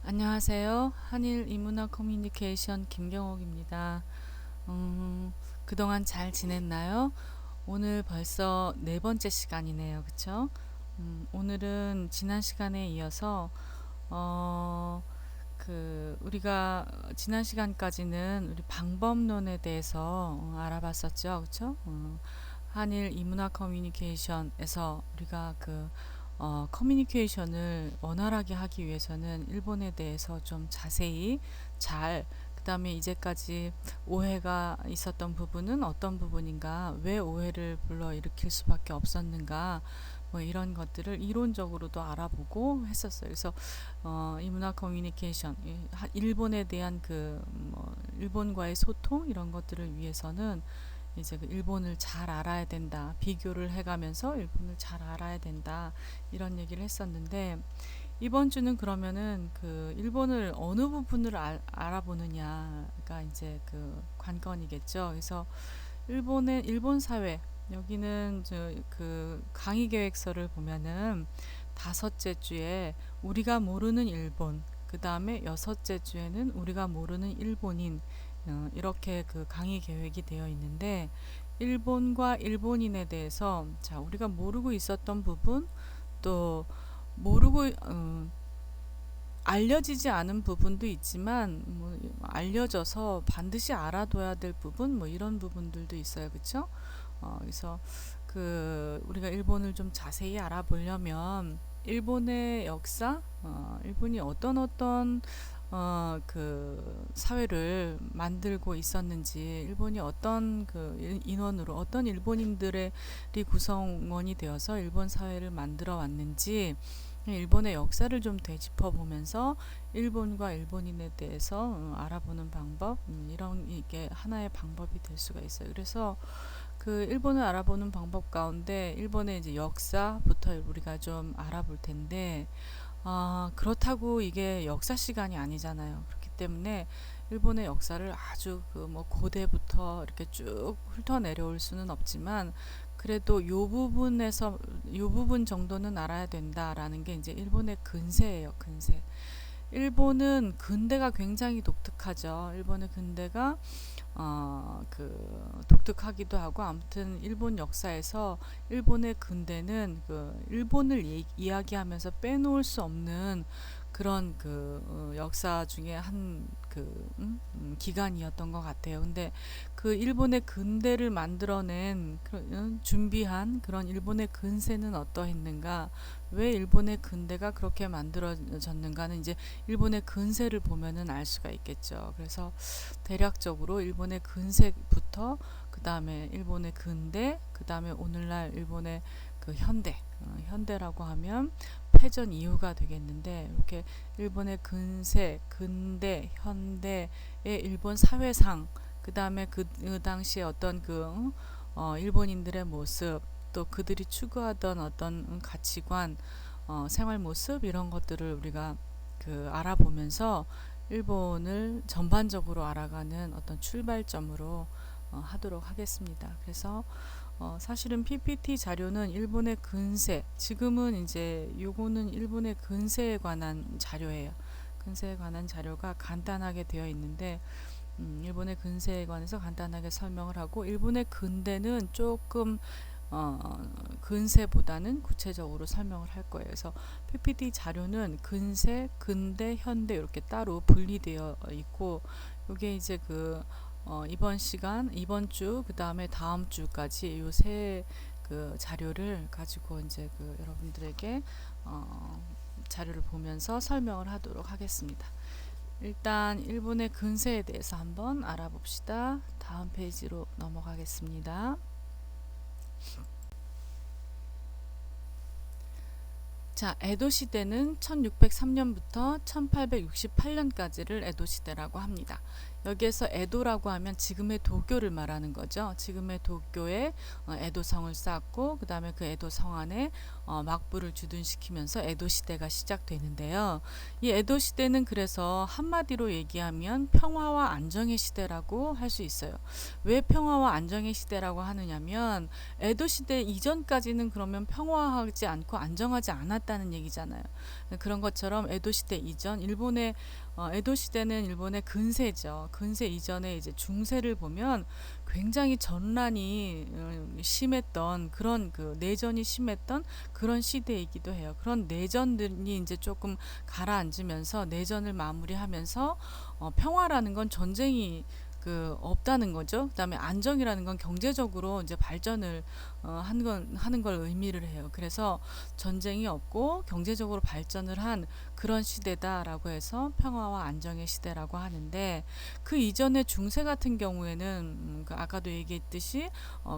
안녕하세요. 한일 이문화 커뮤니케이션 김경옥입니다. 그동안 잘 지냈나요? 오늘 벌써 네 번째 시간이네요. 그쵸? 오늘은 지난 시간에 이어서 어, 우리가 지난 시간까지는 우리 방법론에 대해서 알아봤었죠. 그쵸? 한일 이문화 커뮤니케이션에서 우리가 커뮤니케이션을 원활하게 하기 위해서는 일본에 대해서 좀 자세히 잘, 그 다음에 이제까지 오해가 있었던 부분은 어떤 부분인가, 왜 오해를 불러일으킬 수밖에 없었는가, 뭐 이런 것들을 이론적으로도 알아보고 했었어요. 그래서 이 문화 커뮤니케이션, 일본에 대한 일본과의 소통 이런 것들을 위해서는 이제 그 일본을 잘 알아야 된다. 비교를 해가면서 일본을 잘 알아야 된다. 이런 얘기를 했었는데 이번 주는 그러면은 그 일본을 어느 부분을 알아보느냐가 이제 그 관건이겠죠. 그래서 일본 사회 여기는 그 강의 계획서를 보면은 다섯째 주에 우리가 모르는 일본, 그 다음에 여섯째 주에는 우리가 모르는 일본인, 이렇게 그 강의 계획이 되어 있는데 일본과 일본인에 대해서 자 우리가 모르고 있었던 부분, 또 모르고 알려지지 않은 부분도 있지만 뭐 알려져서 반드시 알아둬야 될 부분, 뭐 이런 부분들도 있어요. 그렇죠? 그래서 우리가 일본을 좀 자세히 알아보려면 일본의 역사, 일본이 어떤 사회를 만들고 있었는지, 일본이 어떤 인원으로, 어떤 일본인들의 구성원이 되어서 일본 사회를 만들어 왔는지, 일본의 역사를 좀 되짚어 보면서 일본과 일본인에 대해서 알아보는 방법, 이런 이게 하나의 방법이 될 수가 있어요. 그래서 그 일본을 알아보는 방법 가운데 일본의 이제 역사부터 우리가 좀 알아볼 텐데, 그렇다고 이게 역사 시간이 아니잖아요. 그렇기 때문에 일본의 역사를 아주 뭐 고대부터 이렇게 쭉 훑어 내려올 수는 없지만, 그래도 요 부분 정도는 알아야 된다라는 게 이제 일본의 근세예요. 근세. 일본은 근대가 굉장히 독특하죠. 일본의 근대가 독특하기도 하고, 아무튼 일본 역사에서 일본의 근대는 일본을 이야기하면서 빼놓을 수 없는 그런 역사 중에 한 기간이었던 것 같아요. 근데 그 일본의 근대를 만들어낸 준비한 그런 일본의 근세는 어떠했는가? 왜 일본의 근대가 그렇게 만들어졌는가는 이제 일본의 근세를 보면은 알 수가 있겠죠. 그래서 대략적으로 일본의 근세부터 그 다음에 일본의 근대, 그 다음에 오늘날 일본의 현대, 현대라고 하면 패전 이후가 되겠는데, 이렇게 일본의 근세, 근대, 현대의 일본 사회상, 그 다음에 그 당시에 어떤 일본인들의 모습, 또 그들이 추구하던 어떤 가치관, 생활 모습 이런 것들을 우리가 알아보면서 일본을 전반적으로 알아가는 어떤 출발점으로 하도록 하겠습니다. 그래서 사실은 PPT 자료는 일본의 근세, 지금은 이제 요거는 일본의 근세에 관한 자료예요. 근세에 관한 자료가 간단하게 되어 있는데, 일본의 근세에 관해서 간단하게 설명을 하고, 일본의 근대는 조금 근세보다는 구체적으로 설명을 할 거예요. 그래서 PPT 자료는 근세, 근대, 현대 이렇게 따로 분리되어 있고, 이게 이제 이번 주, 그 다음에 다음 주까지 요 세 자료를 가지고 이제 여러분들에게 자료를 보면서 설명을 하도록 하겠습니다. 일단 일본의 근세에 대해서 한번 알아봅시다. 다음 페이지로 넘어가겠습니다. 자, 에도 시대는 1603년부터 1868년까지를 에도 시대라고 합니다. 여기에서 에도라고 하면 지금의 도쿄를 말하는 거죠. 지금의 도쿄에 에도성을 쌓고 그 다음에 그 에도성 안에 막부를 주둔시키면서 에도 시대가 시작되는데요. 이 에도 시대는 그래서 한마디로 얘기하면 평화와 안정의 시대라고 할 수 있어요. 왜 평화와 안정의 시대라고 하느냐면 에도 시대 이전까지는 그러면 평화하지 않고 안정하지 않았다는 얘기잖아요. 그런 것처럼 에도 시대 이전 일본의 에도 시대는 일본의 근세죠. 근세 이전에 이제 중세를 보면 굉장히 전란이 심했던 그런 그 내전이 심했던 그런 시대이기도 해요. 그런 내전들이 이제 조금 가라앉으면서 내전을 마무리하면서 평화라는 건 전쟁이 없다는 거죠. 그다음에 안정이라는 건 경제적으로 이제 발전을 하는 걸 의미를 해요. 그래서 전쟁이 없고 경제적으로 발전을 한 그런 시대다라고 해서 평화와 안정의 시대라고 하는데 그 이전의 중세 같은 경우에는 그 아까도 얘기했듯이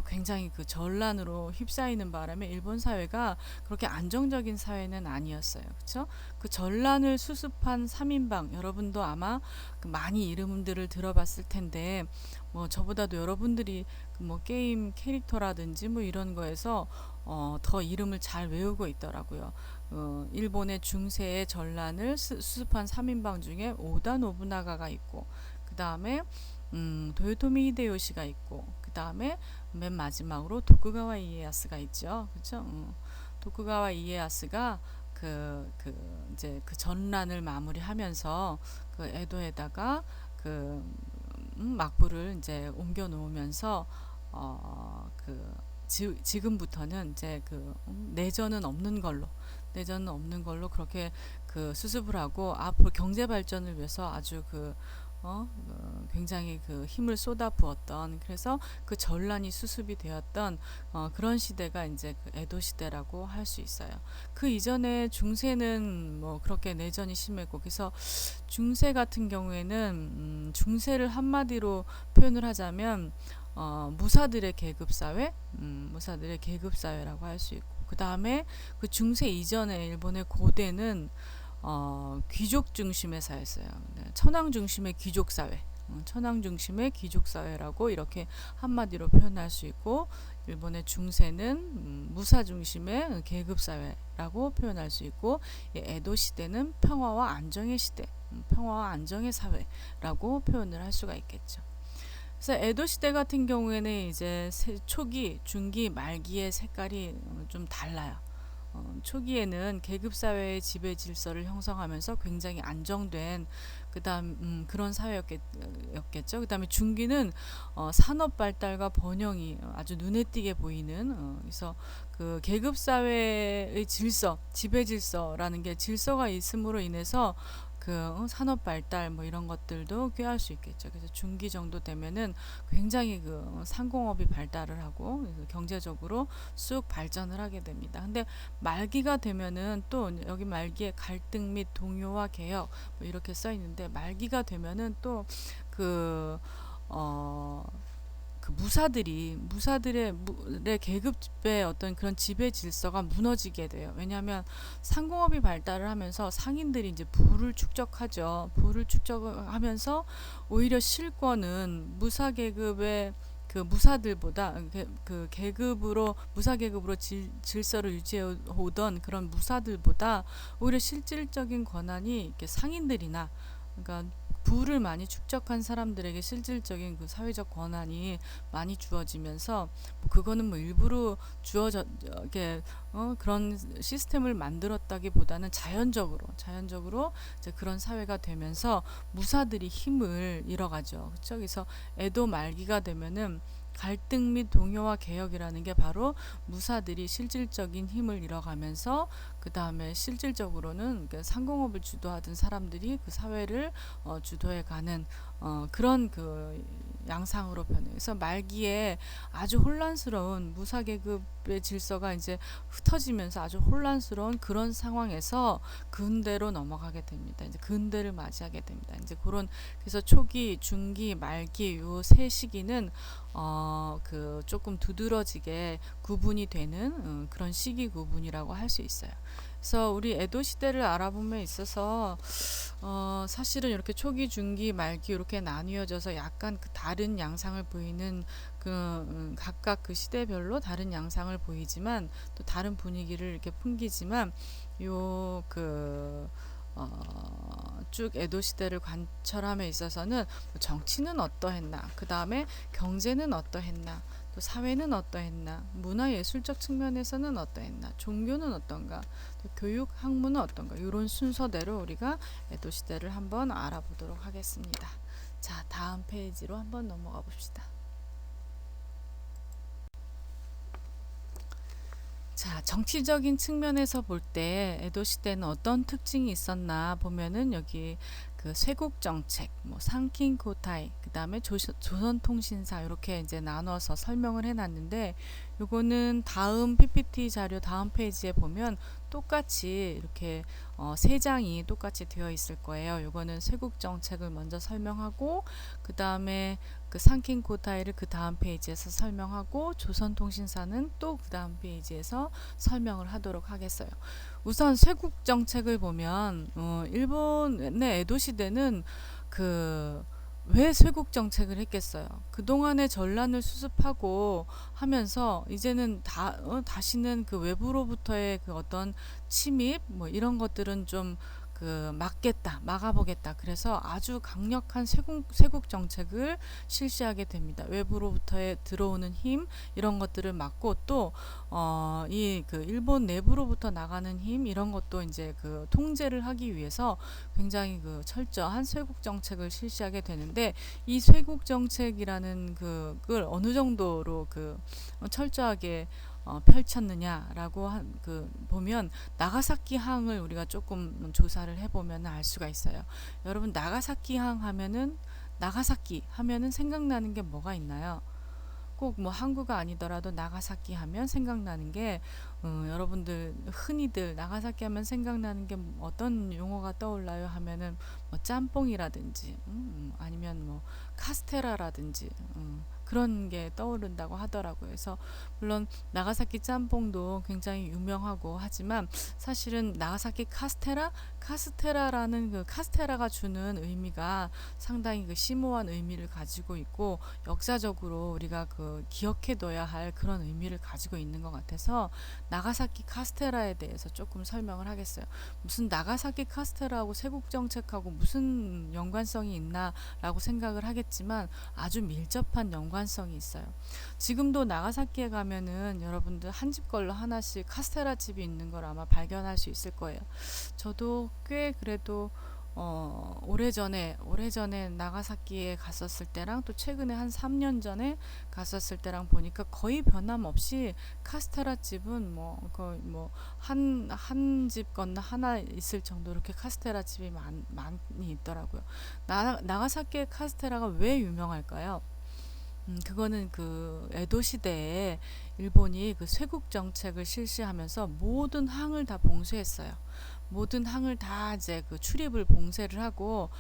굉장히 그 전란으로 휩싸이는 바람에 일본 사회가 그렇게 안정적인 사회는 아니었어요. 그렇죠? 그 전란을 수습한 3인방 여러분도 아마 그 많이 이름들을 들어봤을 텐데 뭐 저보다도 여러분들이 뭐 게임 캐릭터라든지 뭐 이런 거에서 더 이름을 잘 외우고 있더라고요. 일본의 중세의 전란을 수습한 3인방 중에 오다 노부나가가 있고 그 다음에 도요토미 히데요시가 있고 그 다음에 맨 마지막으로 도쿠가와 이에야스가 있죠. 그렇죠? 도쿠가와 이에야스가 이제 그 전란을 마무리하면서 그 에도에다가 그 막부를 이제 옮겨 놓으면서 지금부터는 이제 내전은 없는 걸로 그렇게 그 수습을 하고 앞으로 경제 발전을 위해서 아주 굉장히 그 힘을 쏟아부었던 그래서 그 전란이 수습이 되었던 그런 시대가 이제 그 에도 시대라고 할 수 있어요. 그 이전에 중세는 뭐 그렇게 내전이 심했고 그래서 중세 같은 경우에는 중세를 한마디로 표현을 하자면 무사들의 계급 사회, 무사들의 계급 사회라고 할 수 있고 그 다음에 그 중세 이전에 일본의 고대는 귀족 중심의 사회였어요. 천황 중심의 귀족 사회, 천황 중심의 귀족 사회라고 이렇게 한마디로 표현할 수 있고 일본의 중세는 무사 중심의 계급 사회라고 표현할 수 있고 에도 시대는 평화와 안정의 시대, 평화와 안정의 사회라고 표현을 할 수가 있겠죠. 그래서 에도 시대 같은 경우에는 이제 초기, 중기, 말기의 색깔이 좀 달라요. 초기에는 계급 사회의 지배 질서를 형성하면서 굉장히 안정된 그런 사회였겠죠. 그다음에 중기는 산업 발달과 번영이 아주 눈에 띄게 보이는 그래서 그 계급 사회의 질서, 지배 질서라는 게 질서가 있음으로 인해서 산업 발달 뭐 이런 것들도 꾀할 수 있겠죠. 그래서 중기 정도 되면은 굉장히 상공업이 발달을 하고 그래서 경제적으로 쑥 발전을 하게 됩니다. 근데 말기가 되면은 또 여기 말기에 갈등 및 동요와 개혁 뭐 이렇게 써 있는데 말기가 되면은 또 무사들의 계급의 어떤 그런 지배 질서가 무너지게 돼요. 왜냐하면 상공업이 발달을 하면서 상인들이 이제 부를 축적하죠. 부를 축적하면서 오히려 실권은 무사 계급의 그 무사들보다 그 계급으로 무사 계급으로 질서를 유지해 오던 그런 무사들보다 오히려 실질적인 권한이 이렇게 상인들이나 그러니까 부를 많이 축적한 사람들에게 실질적인 그 사회적 권한이 많이 주어지면서 그거는 뭐 일부러 주어져 이렇게 그런 시스템을 만들었다기보다는 자연적으로 이제 그런 사회가 되면서 무사들이 힘을 잃어가죠. 그렇죠? 그래서 에도 말기가 되면은 갈등 및 동요와 개혁이라는 게 바로 무사들이 실질적인 힘을 잃어가면서 그 다음에 실질적으로는 상공업을 주도하던 사람들이 그 사회를 주도해가는 그런 양상으로 변해요. 그래서 말기에 아주 혼란스러운 무사 계급의 질서가 이제 흩어지면서 아주 혼란스러운 그런 상황에서 근대로 넘어가게 됩니다. 이제 근대를 맞이하게 됩니다. 이제 그래서 초기, 중기, 말기 요 세 시기는 조금 두드러지게 구분이 되는 그런 시기 구분이라고 할 수 있어요. 그래서 우리 에도 시대를 알아봄에 있어서 사실은 이렇게 초기, 중기, 말기 이렇게 나뉘어져서 약간 그 다른 양상을 보이는 각각 그 시대별로 다른 양상을 보이지만 또 다른 분위기를 이렇게 풍기지만 요 쭉 에도 시대를 관철함에 있어서는 정치는 어떠했나, 그 다음에 경제는 어떠했나, 또 사회는 어떠했나, 문화예술적 측면에서는 어떠했나, 종교는 어떤가, 또 교육, 학문은 어떤가, 이런 순서대로 우리가 에도 시대를 한번 알아보도록 하겠습니다. 자, 다음 페이지로 한번 넘어가 봅시다. 자, 정치적인 측면에서 볼 때 에도 시대는 어떤 특징이 있었나 보면은 여기 그 쇄국 정책, 뭐 상킹 고타이, 그다음에 조선통신사 이렇게 이제 나눠서 설명을 해놨는데 요거는 다음 PPT 자료 다음 페이지에 보면 똑같이 이렇게 세 장이 똑같이 되어 있을 거예요. 요거는 쇄국 정책을 먼저 설명하고 그 다음에 그 상킹 고타이를 그 다음 페이지에서 설명하고 조선통신사는 또 그 다음 페이지에서 설명을 하도록 하겠어요. 우선 쇄국 정책을 보면 일본의 에도 시대는 그 왜 쇄국 정책을 했겠어요? 그동안의 전란을 수습하고 하면서 이제는 다시는 그 외부로부터의 그 어떤 침입 뭐 이런 것들은 좀 막겠다, 막아보겠다. 그래서 아주 강력한 쇄국 정책을 실시하게 됩니다. 외부로부터의 들어오는 힘 이런 것들을 막고 또 이 그 일본 내부로부터 나가는 힘 이런 것도 이제 그 통제를 하기 위해서 굉장히 그 철저한 쇄국 정책을 실시하게 되는데 이 쇄국 정책이라는 그걸 어느 정도로 철저하게 펼쳤느냐라고 보면 나가사키 항을 우리가 조금 조사를 해보면 알 수가 있어요. 여러분 나가사키 항 하면은 나가사키 하면은 생각나는 게 뭐가 있나요? 꼭 뭐 항구가 아니더라도 나가사키 하면 생각나는 게 여러분들 흔히들 나가사키 하면 생각나는 게 어떤 용어가 떠올라요 하면은 뭐 짬뽕이라든지 아니면 뭐 카스테라라든지 그런 게 떠오른다고 하더라고요. 그래서 물론 나가사키 짬뽕도 굉장히 유명하고 하지만 사실은 나가사키 카스테라라는 그 카스테라가 주는 의미가 상당히 그 심오한 의미를 가지고 있고 역사적으로 우리가 그 기억해둬야 할 그런 의미를 가지고 있는 것 같아서 나가사키 카스테라에 대해서 조금 설명을 하겠어요. 무슨 나가사키 카스테라하고 쇄국 정책하고 무슨 연관성이 있나라고 생각을 하겠지만 아주 밀접한 연관성이 있어요. 지금도 나가사키에 가면은 여러분들 한 집 걸로 하나씩 카스테라 집이 있는 걸 아마 발견할 수 있을 거예요. 저도 꽤 그래도 오래전에 나가사키에 갔었을 때랑 또 최근에 한 3년 전에 갔었을 때랑 보니까 거의 변함없이 카스테라 집은 거의 한 집 건너 하나 있을 정도로 이렇게 카스테라 집이 많이 있더라고요. 나가사키의 카스테라가 왜 유명할까요? 그거는 그 에도 시대에 일본이 그 쇄국 정책을 실시하면서 모든 항을 다 봉쇄했어요. 모든 항을 다 이제 그 출입을 봉쇄를 하고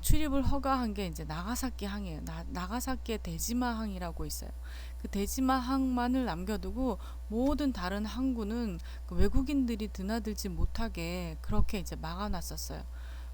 출입을 허가한 게 이제 나가사키 항이에요. 나가사키의 대지마 항이라고 있어요. 그 대지마 항만을 남겨두고 모든 다른 항구는 그 외국인들이 드나들지 못하게 그렇게 이제 막아놨었어요.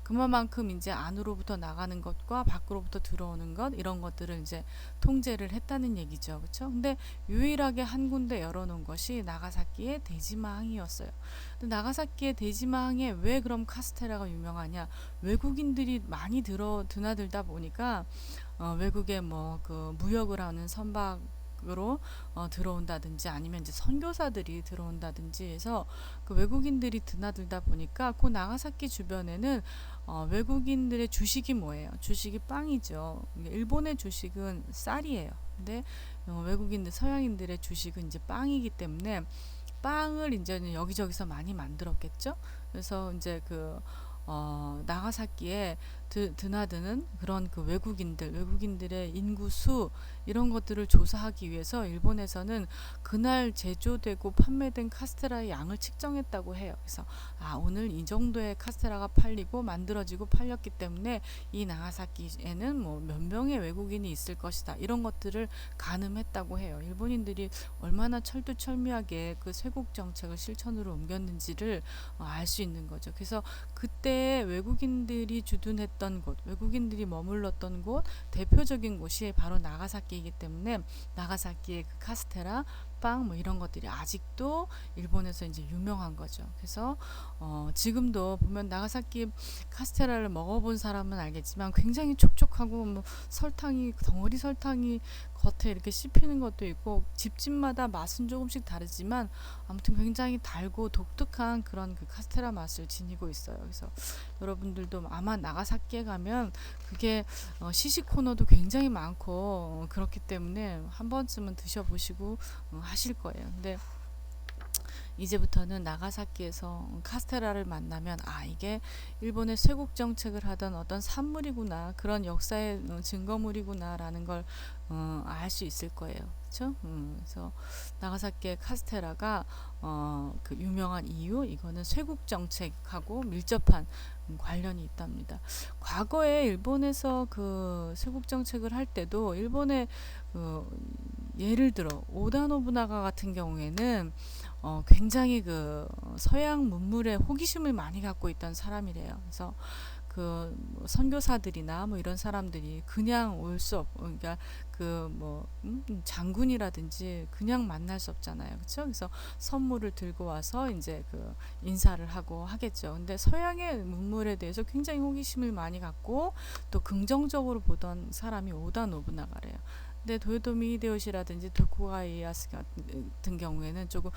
그만큼 이제 안으로부터 나가는 것과 밖으로부터 들어오는 것 이런 것들을 이제 통제를 했다는 얘기죠. 그렇죠? 근데 유일하게 한 군데 열어놓은 것이 나가사키의 대지마항이었어요. 근데 나가사키의 대지마항에 왜 그럼 카스테라가 유명하냐? 외국인들이 많이 드나들다 보니까 외국에 뭐 그 무역을 하는 선박으로 들어온다든지 아니면 이제 선교사들이 들어온다든지 해서 그 외국인들이 드나들다 보니까 그 나가사키 주변에는 외국인들의 주식이 뭐예요? 주식이 빵이죠. 일본의 주식은 쌀이에요. 근데 외국인들 서양인들의 주식은 이제 빵이기 때문에 빵을 이제 여기저기서 많이 만들었겠죠. 그래서 이제 나가사키에 드나드는 그런 그 외국인들의 인구 수 이런 것들을 조사하기 위해서 일본에서는 그날 제조되고 판매된 카스테라의 양을 측정했다고 해요. 그래서 오늘 이 정도의 카스테라가 팔리고 만들어지고 팔렸기 때문에 이 나가사키에는 뭐 몇 명의 외국인이 있을 것이다. 이런 것들을 가늠했다고 해요. 일본인들이 얼마나 철두철미하게 그 쇄국 정책을 실천으로 옮겼는지를 알 수 있는 거죠. 그래서 그때 외국인들이 주둔했던 곳, 외국인들이 머물렀던 곳, 대표적인 곳이 바로 나가사키이기 때문에 나가사키의 그 카스테라, 빵 뭐 이런 것들이 아직도 일본에서 이제 유명한 거죠. 그래서 지금도 보면 나가사키 카스테라를 먹어본 사람은 알겠지만 굉장히 촉촉하고 뭐 덩어리 설탕이 겉에 이렇게 씹히는 것도 있고 집집마다 맛은 조금씩 다르지만 아무튼 굉장히 달고 독특한 그런 그 카스테라 맛을 지니고 있어요. 그래서 여러분들도 아마 나가사키에 가면 그게 시식 코너도 굉장히 많고 그렇기 때문에 한 번쯤은 드셔보시고 하실 거예요. 근데 이제부터는 나가사키에서 카스테라를 만나면 이게 일본의 쇄국 정책을 하던 어떤 산물이구나, 그런 역사의 증거물이구나라는 걸 알 수 있을 거예요. 그렇죠? 그래서 나가사키의 카스테라가 그 유명한 이유, 이거는 쇄국 정책하고 밀접한 관련이 있답니다. 과거에 일본에서 그 쇄국 정책을 할 때도 일본의 예를 들어 오다 노부나가 같은 경우에는 굉장히 그 서양 문물에 호기심을 많이 갖고 있던 사람이래요. 그래서 그 선교사들이나 뭐 이런 사람들이 그냥 올 수 없고, 그러니까 그 뭐 장군이라든지 그냥 만날 수 없잖아요, 그렇죠? 그래서 선물을 들고 와서 이제 그 인사를 하고 하겠죠. 근데 서양의 문물에 대해서 굉장히 호기심을 많이 갖고 또 긍정적으로 보던 사람이 오다 노부나가래요. 근데 도요토미 히데요시라든지 도쿠가와 이에야스 같은 경우에는 조금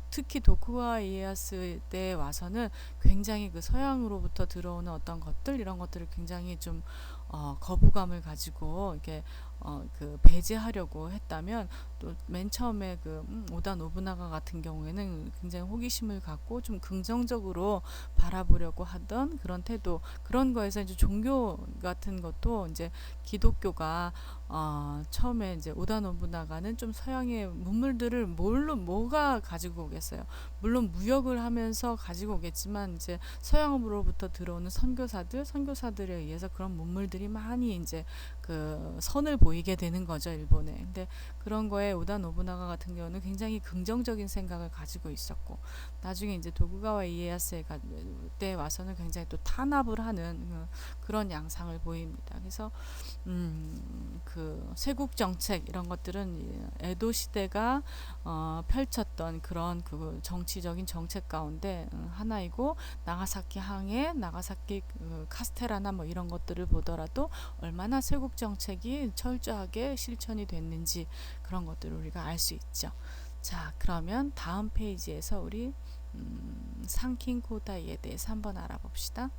특히 도쿠가와 이에야스 때 와서는 굉장히 그 서양으로부터 들어오는 어떤 것들 이런 것들을 굉장히 좀 거부감을 가지고 이렇게 그 배제하려고 했다면 또 맨 처음에 그 오다 노부나가 같은 경우에는 굉장히 호기심을 갖고 좀 긍정적으로 바라보려고 하던 그런 태도, 그런 거에서 이제 종교 같은 것도 이제 기독교가 처음에 이제 오다 노부나가는 좀 서양의 문물들을 뭐가 가지고 오겠어요. 물론 무역을 하면서 가지고 오겠지만 이제 서양으로부터 들어오는 선교사들에 의해서 그런 문물들이 많이 이제 그 선을 보이게 되는 거죠, 일본에. 근데 그런 거에 오다 노부나가 같은 경우는 굉장히 긍정적인 생각을 가지고 있었고, 나중에 이제 도쿠가와 이에야스 때 와서는 굉장히 또 탄압을 하는 그런 양상을 보입니다. 그래서 그 쇄국 정책 이런 것들은 에도 시대가 펼쳤던 그런 그 정치적인 정책 가운데 하나이고, 나가사키 항해, 나가사키 카스테라나 뭐 이런 것들을 보더라도 얼마나 쇄국 정책이 철저하게 실천이 됐는지 그런 것들을 우리가 알 수 있죠. 자, 그러면 다음 페이지에서 우리 상킨 코다이에 대해서 한번 알아봅시다.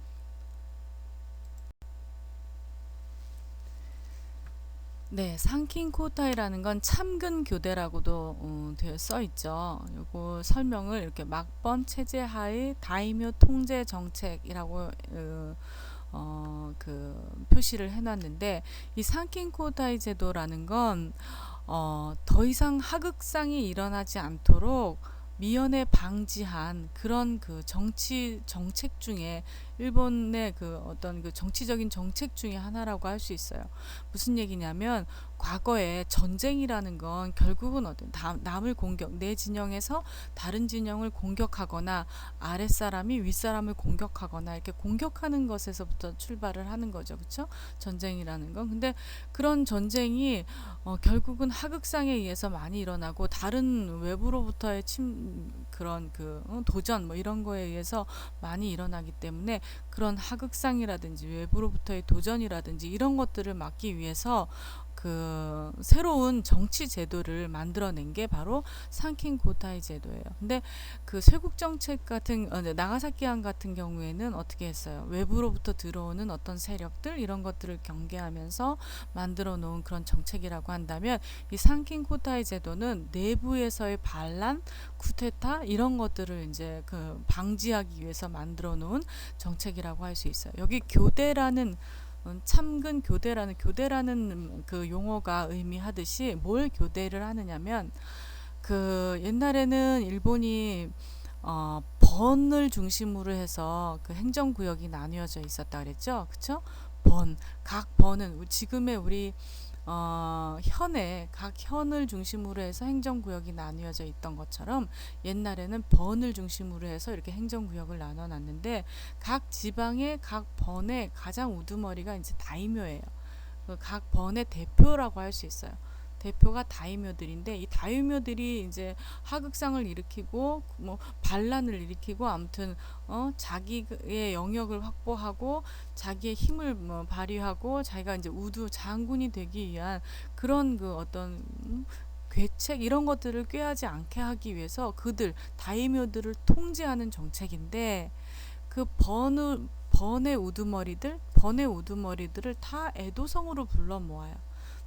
네, 상킨 코타이라는 건 참근 교대라고도 되어 써 있죠. 요거 설명을 이렇게 막번 체제 하의 다이묘 통제 정책이라고 그 표시를 해놨는데, 이 상킨 코타이 제도라는 건 더 이상 하극상이 일어나지 않도록 미연에 방지한 그런 그 정책 중에 일본의 그 어떤 그 정치적인 정책 중에 하나라고 할 수 있어요. 무슨 얘기냐면 과거에 전쟁이라는 건 결국은 어떤 남을 내 진영에서 다른 진영을 공격하거나 아랫사람이 윗사람을 공격하거나 이렇게 공격하는 것에서부터 출발을 하는 거죠. 그렇죠? 전쟁이라는 건. 근데 그런 전쟁이 결국은 하극상에 의해서 많이 일어나고 다른 외부로부터의 그런 그 도전 뭐 이런 거에 의해서 많이 일어나기 때문에 그런 하극상이라든지 외부로부터의 도전이라든지 이런 것들을 막기 위해서 그 새로운 정치 제도를 만들어낸 게 바로 상킨 고타이 제도예요. 근데 그 쇄국 정책 같은 나가사키항 같은 경우에는 어떻게 했어요? 외부로부터 들어오는 어떤 세력들 이런 것들을 경계하면서 만들어 놓은 그런 정책이라고 한다면, 이 상킨 고타이 제도는 내부에서의 반란, 쿠데타 이런 것들을 이제 그 방지하기 위해서 만들어 놓은 정책이라고 할 수 있어요. 여기 교대라는 참근 교대라는 그 용어가 의미하듯이 뭘 교대를 하느냐면 그 옛날에는 일본이 번을 중심으로 해서 그 행정구역이 나뉘어져 있었다 그랬죠. 그쵸? 각 번은 지금의 우리 현에 각 현을 중심으로 해서 행정구역이 나뉘어져 있던 것처럼 옛날에는 번을 중심으로 해서 이렇게 행정구역을 나눠 놨는데 각 지방의 각 번의 가장 우두머리가 이제 다이묘예요. 각 번의 대표라고 할 수 있어요. 대표가 다이묘들인데 이 다이묘들이 이제 하극상을 일으키고 뭐 반란을 일으키고 아무튼 자기의 영역을 확보하고 자기의 힘을 뭐 발휘하고 자기가 이제 우두 장군이 되기 위한 그런 그 어떤 괴책 이런 것들을 꾀하지 않게 하기 위해서 그들 다이묘들을 통제하는 정책인데 그 번의 우두머리들을 다 에도성으로 불러 모아요.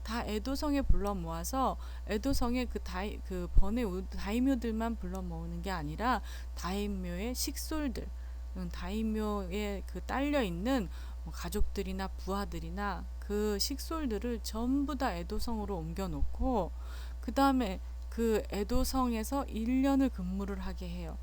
다 에도성에 불러 모아서 에도성의 그 번의 다이묘들만 불러 모으는 게 아니라 다이묘의 식솔들, 다이묘에 그 딸려 있는 가족들이나 부하들이나 그 식솔들을 전부 다 에도성으로 옮겨 놓고 그 다음에 그 에도성에서 1년을 근무를 하게 해요.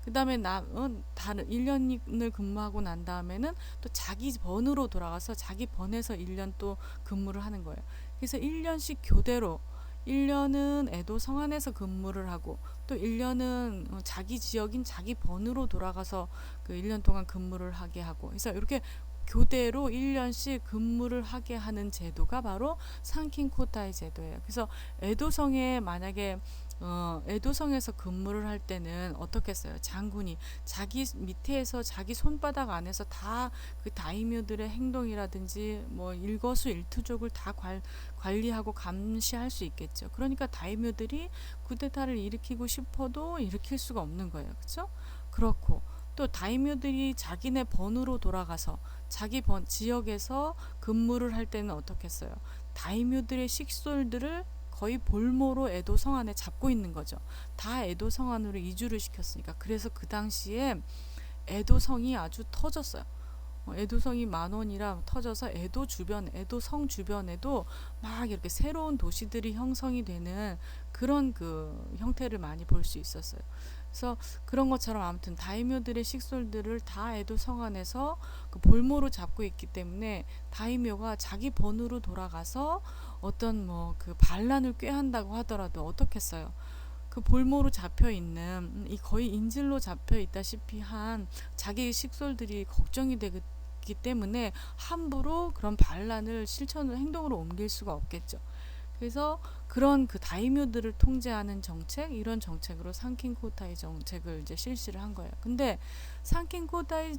그 다음에 다른 1년을 근무하고 난 다음에는 또 자기 번으로 돌아가서 자기 번에서 1년 또 근무를 하는 거예요. 그래서 1년씩 교대로 1년은 에도 성안에서 근무를 하고 또 1년은 자기 지역인 자기 번으로 돌아가서 그 1년 동안 근무를 하게 하고 그래서 이렇게 교대로 1년씩 근무를 하게 하는 제도가 바로 상킨코타이 제도예요. 그래서 에도성에 만약에 에도성에서 근무를 할 때는 어떻게 했어요? 장군이 자기 밑에서 자기 손바닥 안에서 다 그 다이묘들의 행동이라든지 뭐 일거수일투족을 다 관리하고 감시할 수 있겠죠. 그러니까 다이묘들이 쿠데타를 일으키고 싶어도 일으킬 수가 없는 거예요. 그렇죠? 그렇고 또 다이묘들이 자기네 번으로 돌아가서 자기 번 지역에서 근무를 할 때는 어떻게 했어요? 다이묘들의 식솔들을 거의 볼모로 에도 성안에 잡고 있는 거죠. 다 에도 성안으로 이주를 시켰으니까. 그래서 그 당시에 에도 성이 아주 터졌어요. 에도 성이 만원이라 터져서 에도 성 주변에도 막 이렇게 새로운 도시들이 형성이 되는 그런 그 형태를 많이 볼 수 있었어요. 그래서 그런 것처럼 아무튼 다이묘들의 식솔들을 다 에도 성안에서 그 볼모로 잡고 있기 때문에 다이묘가 자기 번으로 돌아가서 어떤 뭐 그 반란을 꾀한다고 하더라도 어떻겠어요? 그 볼모로 잡혀 있는 이 거의 인질로 잡혀 있다시피 한 자기 식솔들이 걱정이 되기 때문에 함부로 그런 반란을 실천을 행동으로 옮길 수가 없겠죠. 그래서 그런 그 다이묘들을 통제하는 정책 이런 정책으로 상킨코타이 정책을 이제 실시를 한 거예요. 근데 상킨코타이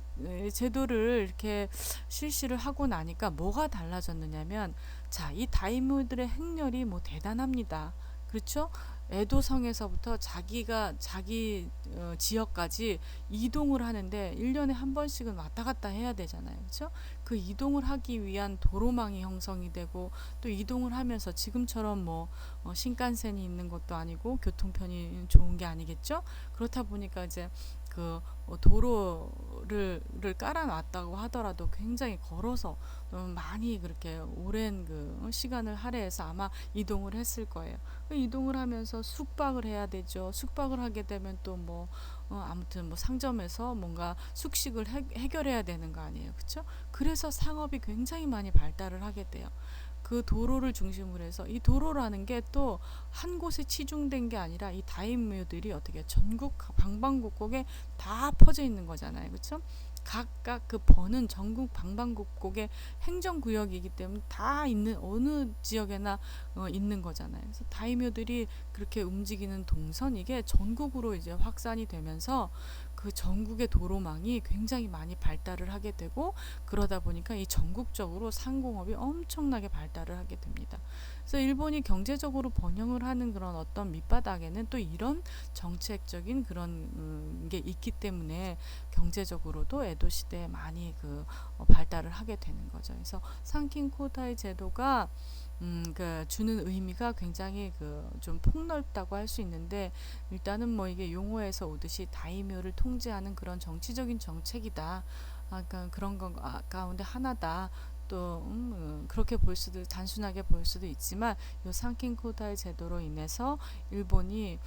제도를 이렇게 실시를 하고 나니까 뭐가 달라졌느냐면 자, 이 다이묘들의 행렬이 뭐 대단합니다. 그렇죠? 에도성에서부터 자기 지역까지 이동을 하는데 1년에 한 번씩은 왔다 갔다 해야 되잖아요. 그렇죠? 그 이동을 하기 위한 도로망이 형성이 되고 또 이동을 하면서 지금처럼 뭐 신칸센이 있는 것도 아니고 교통편이 좋은 게 아니겠죠? 그렇다 보니까 이제 그 도로를 깔아놨다고 하더라도 굉장히 걸어서 많이 그렇게 오랜 그 시간을 할애해서 아마 이동을 했을 거예요. 이동을 하면서 숙박을 해야 되죠. 숙박을 하게 되면 또 뭐 아무튼 뭐 상점에서 뭔가 숙식을 해결해야 되는 거 아니에요. 그렇죠? 그래서 상업이 굉장히 많이 발달을 하게 돼요. 그 도로를 중심으로 해서 이 도로라는 게 또 한 곳에 치중된 게 아니라 이 다임묘들이 어떻게 전국 방방곡곡에 다 퍼져 있는 거잖아요. 그렇죠? 각각 그 번은 전국 방방곡곡의 행정구역이기 때문에 다 있는 어느 지역에나 있는 거잖아요. 그래서 다이묘들이 그렇게 움직이는 동선 이게 전국으로 이제 확산이 되면서 그 전국의 도로망이 굉장히 많이 발달을 하게 되고 그러다 보니까 이 전국적으로 상공업이 엄청나게 발달을 하게 됩니다. 그래서 일본이 경제적으로 번영을 하는 그런 어떤 밑바닥에는 또 이런 정책적인 그런 게 있기 때문에 경제적으로도 에도 시대에 많이 발달을 하게 되는 거죠. 그래서 상킨코타이 제도가 그 주는 의미가 굉장히 좀 폭넓다고 할 수 있는데 일단은 뭐 이게 용어에서 오듯이 다이묘를 통제하는 그런 정치적인 정책이다. 그런 것 가운데 하나다. 또 그렇게 볼 수도 단순하게 볼 수도 있지만 이 산킹코타이 제도로 인해서 일본이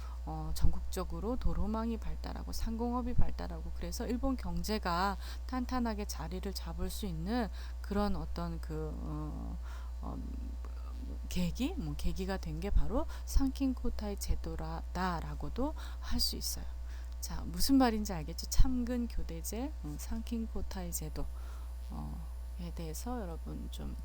전국적으로 도로망이 발달하고 상공업이 발달하고 그래서 일본 경제가 탄탄하게 자리를 잡을 수 있는 그런 어떤 계기가 된 게 바로 산킹코타이 제도다라고도 할 수 있어요. 자, 무슨 말인지 알겠죠? 참근 교대제, 산킹코타이 제도 에 대해서 여러분 좀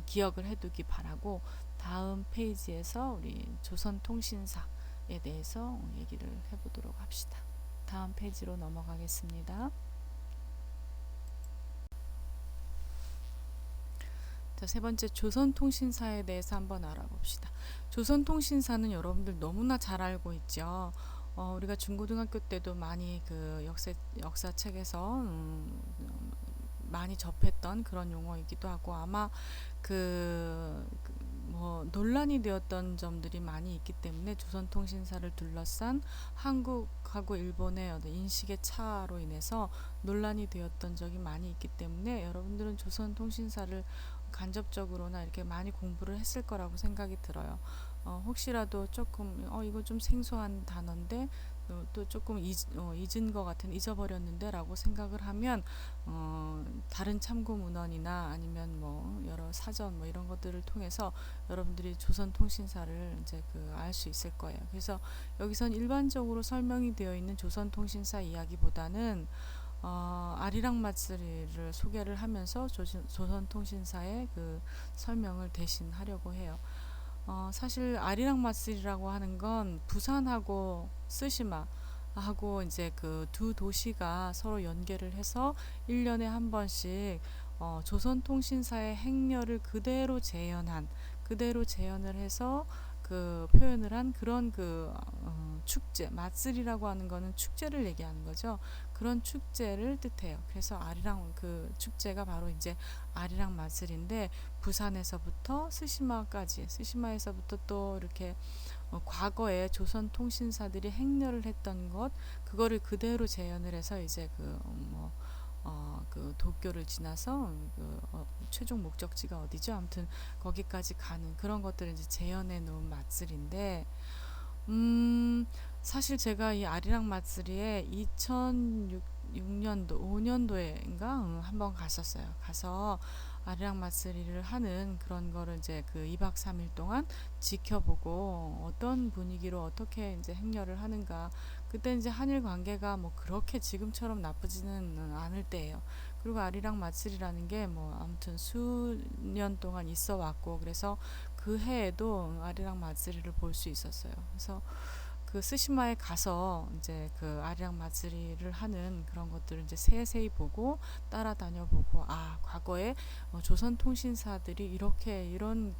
기억을 해두기 바라고 다음 페이지에서 우리 조선통신사에 대해서 얘기를 해보도록 합시다. 다음 페이지로 넘어가겠습니다. 자, 세 번째 조선통신사에 대해서 한번 알아봅시다. 조선통신사는 여러분들 너무나 잘 알고 있죠. 우리가 중고등학교 때도 많이 역사책에서 많이 접했던 그런 용어이기도 하고 아마 논란이 되었던 점들이 많이 있기 때문에 조선통신사를 둘러싼 한국하고 일본의 어떤 인식의 차로 인해서 논란이 되었던 적이 많이 있기 때문에 여러분들은 조선통신사를 간접적으로나 이렇게 많이 공부를 했을 거라고 생각이 들어요. 혹시라도 조금 이거 좀 생소한 단어인데 또 조금 잊은 것 같은 잊어버렸는데 라고 생각을 하면 다른 참고 문헌이나 아니면 여러 사전 이런 것들을 통해서 여러분들이 조선통신사를 이제 알 수 있을 거예요. 그래서 여기선 일반적으로 설명이 되어 있는 조선통신사 이야기보다는 아리랑 마쓰리를 소개를 하면서 조선통신사의 설명을 대신 하려고 해요. 사실 아리랑 마쓰리라고 하는 건 부산하고 쓰시마 하고 이제 두 도시가 서로 연계를 해서 1년에 한 번씩 조선통신사의 행렬을 그대로 재현을 해서 표현을 한 그런 축제, 마쓰리라고 하는 거는 축제를 얘기하는 거죠. 그런 축제를 뜻해요. 그래서 아리랑 축제가 바로 이제 아리랑 마쓰리인데 부산에서부터 스시마에서부터 또 이렇게 과거에 조선통신사들이 행렬을 했던 그거를 그대로 재현을 해서 이제 도쿄를 지나서 최종 목적지가 어디죠? 아무튼 거기까지 가는 그런 것들을 이제 재현해 놓은 마쓰리인데 사실 제가 이 아리랑 마쓰리에 2006년도 5년도에인가 한번 갔었어요. 가서 아리랑 마쓰리를 하는 그런 거를 이제 2박 3일 동안 지켜보고 어떤 분위기로 어떻게 이제 행렬을 하는가. 그때 이제 한일 관계가 그렇게 지금처럼 나쁘지는 않을 때예요. 그리고 아리랑 마쓰리라는 게 아무튼 수년 동안 있어 왔고 그래서 그 해에도 아리랑 마쓰리를 볼 수 있었어요. 그래서 스시마에 가서 이제 아리랑 마쓰리를 하는 그런 것들을 이제 세세히 보고 따라다녀 보고 과거에 조선통신사들이 이런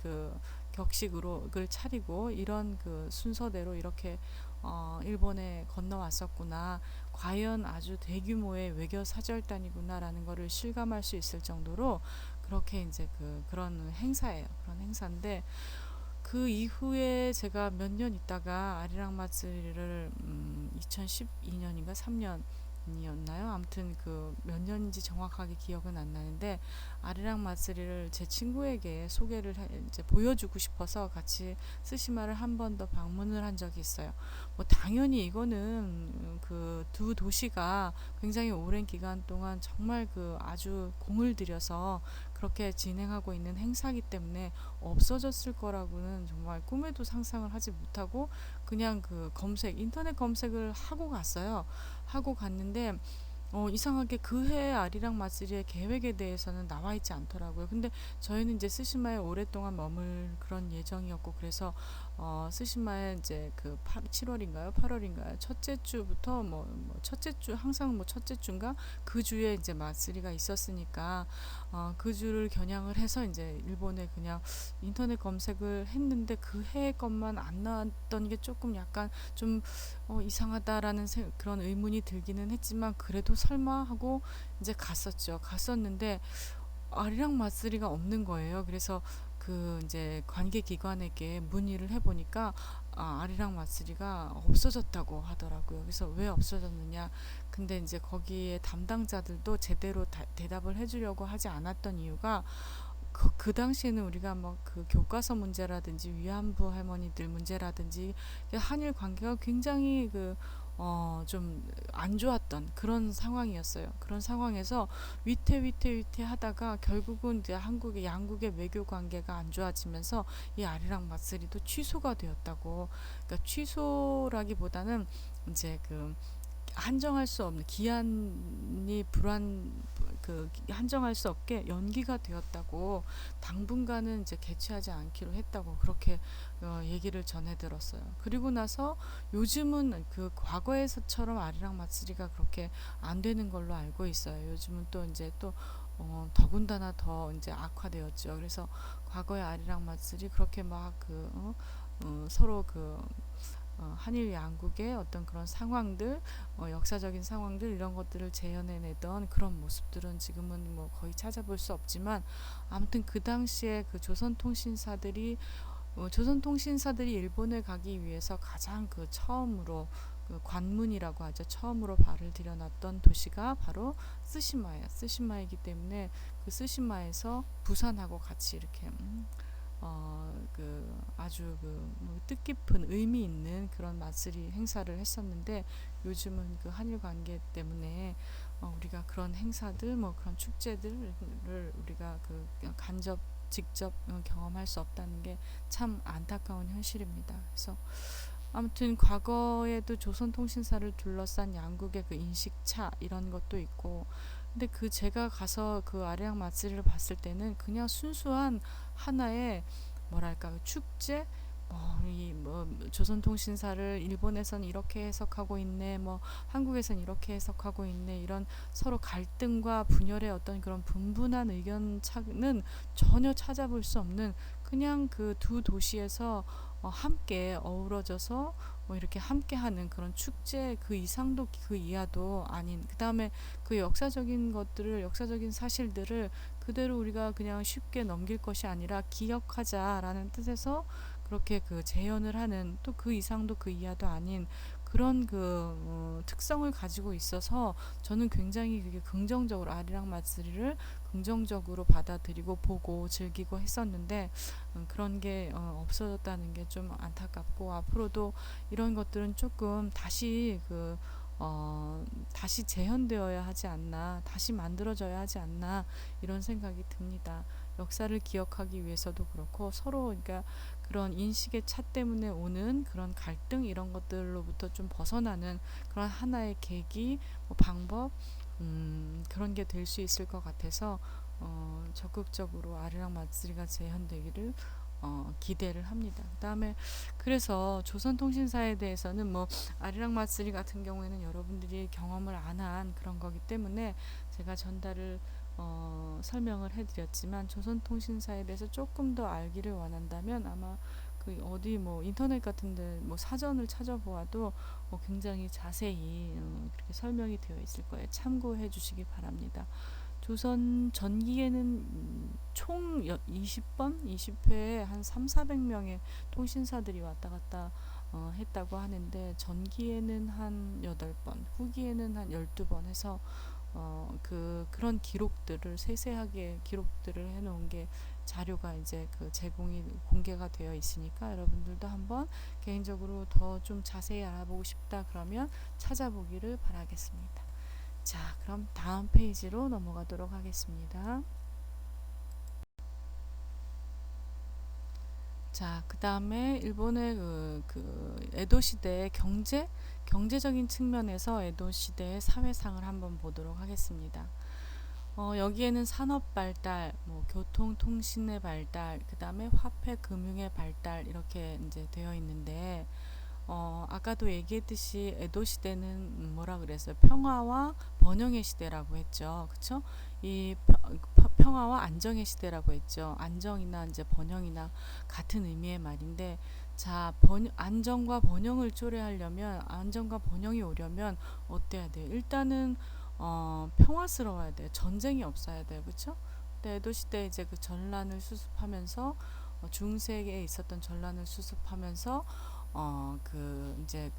격식을 차리고 이런 순서대로 이렇게 일본에 건너왔었구나. 과연 아주 대규모의 외교 사절단이구나라는 것을 실감할 수 있을 정도로 그렇게 이제 그런 행사예요. 그런 행사인데 그 이후에 제가 몇 년 있다가 아리랑 마쓰리를 2012년인가 3년이었나요? 아무튼 몇 년인지 정확하게 기억은 안 나는데 아리랑 마쓰리를 제 친구에게 소개를 이제 보여주고 싶어서 같이 스시마를 한 번 더 방문을 한 적이 있어요. 당연히 이거는 두 도시가 굉장히 오랜 기간 동안 정말 아주 공을 들여서 그렇게 진행하고 있는 행사이기 때문에 없어졌을 거라고는 정말 꿈에도 상상을 하지 못하고 그냥 인터넷 검색을 하고 갔어요. 하고 갔는데 이상하게 그해 아리랑 마쓰리의 계획에 대해서는 나와 있지 않더라고요. 근데 저희는 이제 스시마에 오랫동안 머물 그런 예정이었고 그래서 스시마에 이제 7월인가요? 8월인가요? 첫째 주부터 첫째 주 항상 첫째 주인가 그 주에 이제 마쓰리가 있었으니까 그 주를 겨냥을 해서 이제 일본에 그냥 인터넷 검색을 했는데 그 해 것만 안 나왔던 게 조금 약간 좀 이상하다라는 그런 의문이 들기는 했지만 그래도 설마 하고 이제 갔었는데 아리랑 마쓰리가 없는 거예요. 그래서 이제 관계기관에게 문의를 해보니까 아리랑 마쓰리가 없어졌다고 하더라고요. 그래서 왜 없어졌느냐? 근데 이제 거기에 담당자들도 제대로 대답을 해주려고 하지 않았던 이유가 그 당시에는 우리가 뭐 그 교과서 문제라든지 위안부 할머니들 문제라든지 한일 관계가 굉장히 좀 안 좋았던 그런 상황이었어요. 그런 상황에서 위태 하다가 결국은 이제 양국의 외교 관계가 안 좋아지면서 이 아리랑 마쓰리도 취소가 되었다고. 그러니까 취소라기보다는 이제 한정할 수 없는 기한이 한정할 수 없게 연기가 되었다고, 당분간은 이제 개최하지 않기로 했다고 그렇게 얘기를 전해 들었어요. 그리고 나서 요즘은 그 과거에서처럼 아리랑 마쓰리가 그렇게 안 되는 걸로 알고 있어요. 요즘은 또 이제 또 더군다나 더 이제 악화되었죠. 그래서 과거의 아리랑 마쓰리 그렇게 막 서로 한일 양국의 어떤 그런 상황들, 역사적인 상황들 이런 것들을 재현해내던 그런 모습들은 지금은 뭐 거의 찾아볼 수 없지만, 아무튼 그 당시에 그 조선통신사들이 일본에 가기 위해서 가장 처음으로 관문이라고 하죠. 처음으로 발을 들여놨던 도시가 바로 쓰시마예요. 쓰시마이기 때문에 그 쓰시마에서 부산하고 같이 이렇게 아주 뜻깊은 의미 있는 그런 마쓰리 행사를 했었는데, 요즘은 그 한일 관계 때문에 우리가 그런 행사들, 뭐 그런 축제들을 우리가 직접 경험할 수 없다는 게 참 안타까운 현실입니다. 그래서 아무튼 과거에도 조선통신사를 둘러싼 양국의 그 인식차 이런 것도 있고, 근데 제가 가서 그 아리랑 마쓰리를 봤을 때는 그냥 순수한 하나의 뭐랄까 축제, 조선통신사를 일본에선 이렇게 해석하고 있네, 뭐 한국에선 이렇게 해석하고 있네, 이런 서로 갈등과 분열의 어떤 그런 분분한 의견 차는 전혀 찾아볼 수 없는, 그냥 그 두 도시에서 함께 어우러져서 뭐 이렇게 함께하는 그런 축제, 그 이상도 그 이하도 아닌, 그 다음에 그 역사적인 사실들을 그대로 우리가 그냥 쉽게 넘길 것이 아니라 기억하자라는 뜻에서 그렇게 재현을 하는, 또 그 이상도 그 이하도 아닌 그런 특성을 가지고 있어서 저는 굉장히 그게 긍정적으로 아리랑 마쓰리를 긍정적으로 받아들이고 보고 즐기고 했었는데, 그런 게 없어졌다는 게 좀 안타깝고, 앞으로도 이런 것들은 조금 다시 재현되어야 하지 않나, 다시 만들어져야 하지 않나, 이런 생각이 듭니다. 역사를 기억하기 위해서도 그렇고, 서로 그러니까 그런 인식의 차 때문에 오는 그런 갈등 이런 것들로부터 좀 벗어나는 그런 하나의 계기, 방법, 그런 게 될 수 있을 것 같아서 적극적으로 아리랑 마쓰리가 재현되기를 기대를 합니다. 그다음에 그래서 조선통신사에 대해서는 뭐 아리랑 마쓰리 같은 경우에는 여러분들이 경험을 안 한 그런 거기 때문에 제가 전달을 설명을 해드렸지만, 조선통신사에 대해서 조금 더 알기를 원한다면 아마 어디 뭐 인터넷 같은데 뭐 사전을 찾아보아도 굉장히 자세히 그렇게 설명이 되어 있을 거예요. 참고해 주시기 바랍니다. 조선 전기에는 총 20번, 20회에 한 3,400명의 통신사들이 왔다 갔다 했다고 하는데, 전기에는 한 8번, 후기에는 한 12번 해서 그런 기록들을 세세하게 기록들을 해놓은 게 자료가 이제 공개가 되어 있으니까, 여러분들도 한번 개인적으로 더 좀 자세히 알아보고 싶다 그러면 찾아보기를 바라겠습니다. 자, 그럼 다음 페이지로 넘어가도록 하겠습니다. 자, 그 다음에 일본의 에도 시대의 경제적인 측면에서 에도 시대의 사회상을 한번 보도록 하겠습니다. 여기에는 산업 발달, 교통 통신의 발달, 그 다음에 화폐 금융의 발달 이렇게 이제 되어 있는데, 아까도 얘기했듯이 에도 시대는 뭐라 그랬어요? 평화와 번영의 시대라고 했죠. 그쵸? 이 평화와 안정의 시대라고 했죠. 안정이나 이제 번영이나 같은 의미의 말인데, 자, 안정과 번영을 초래하려면, 안정과 번영이 오려면 어때야 돼요? 일단은 평화스러워야 돼요. 전쟁이 없어야 돼요. 그쵸? 근데 에도 시대 이제 그 전란을 수습하면서 중세에 있었던 전란을 수습하면서 이제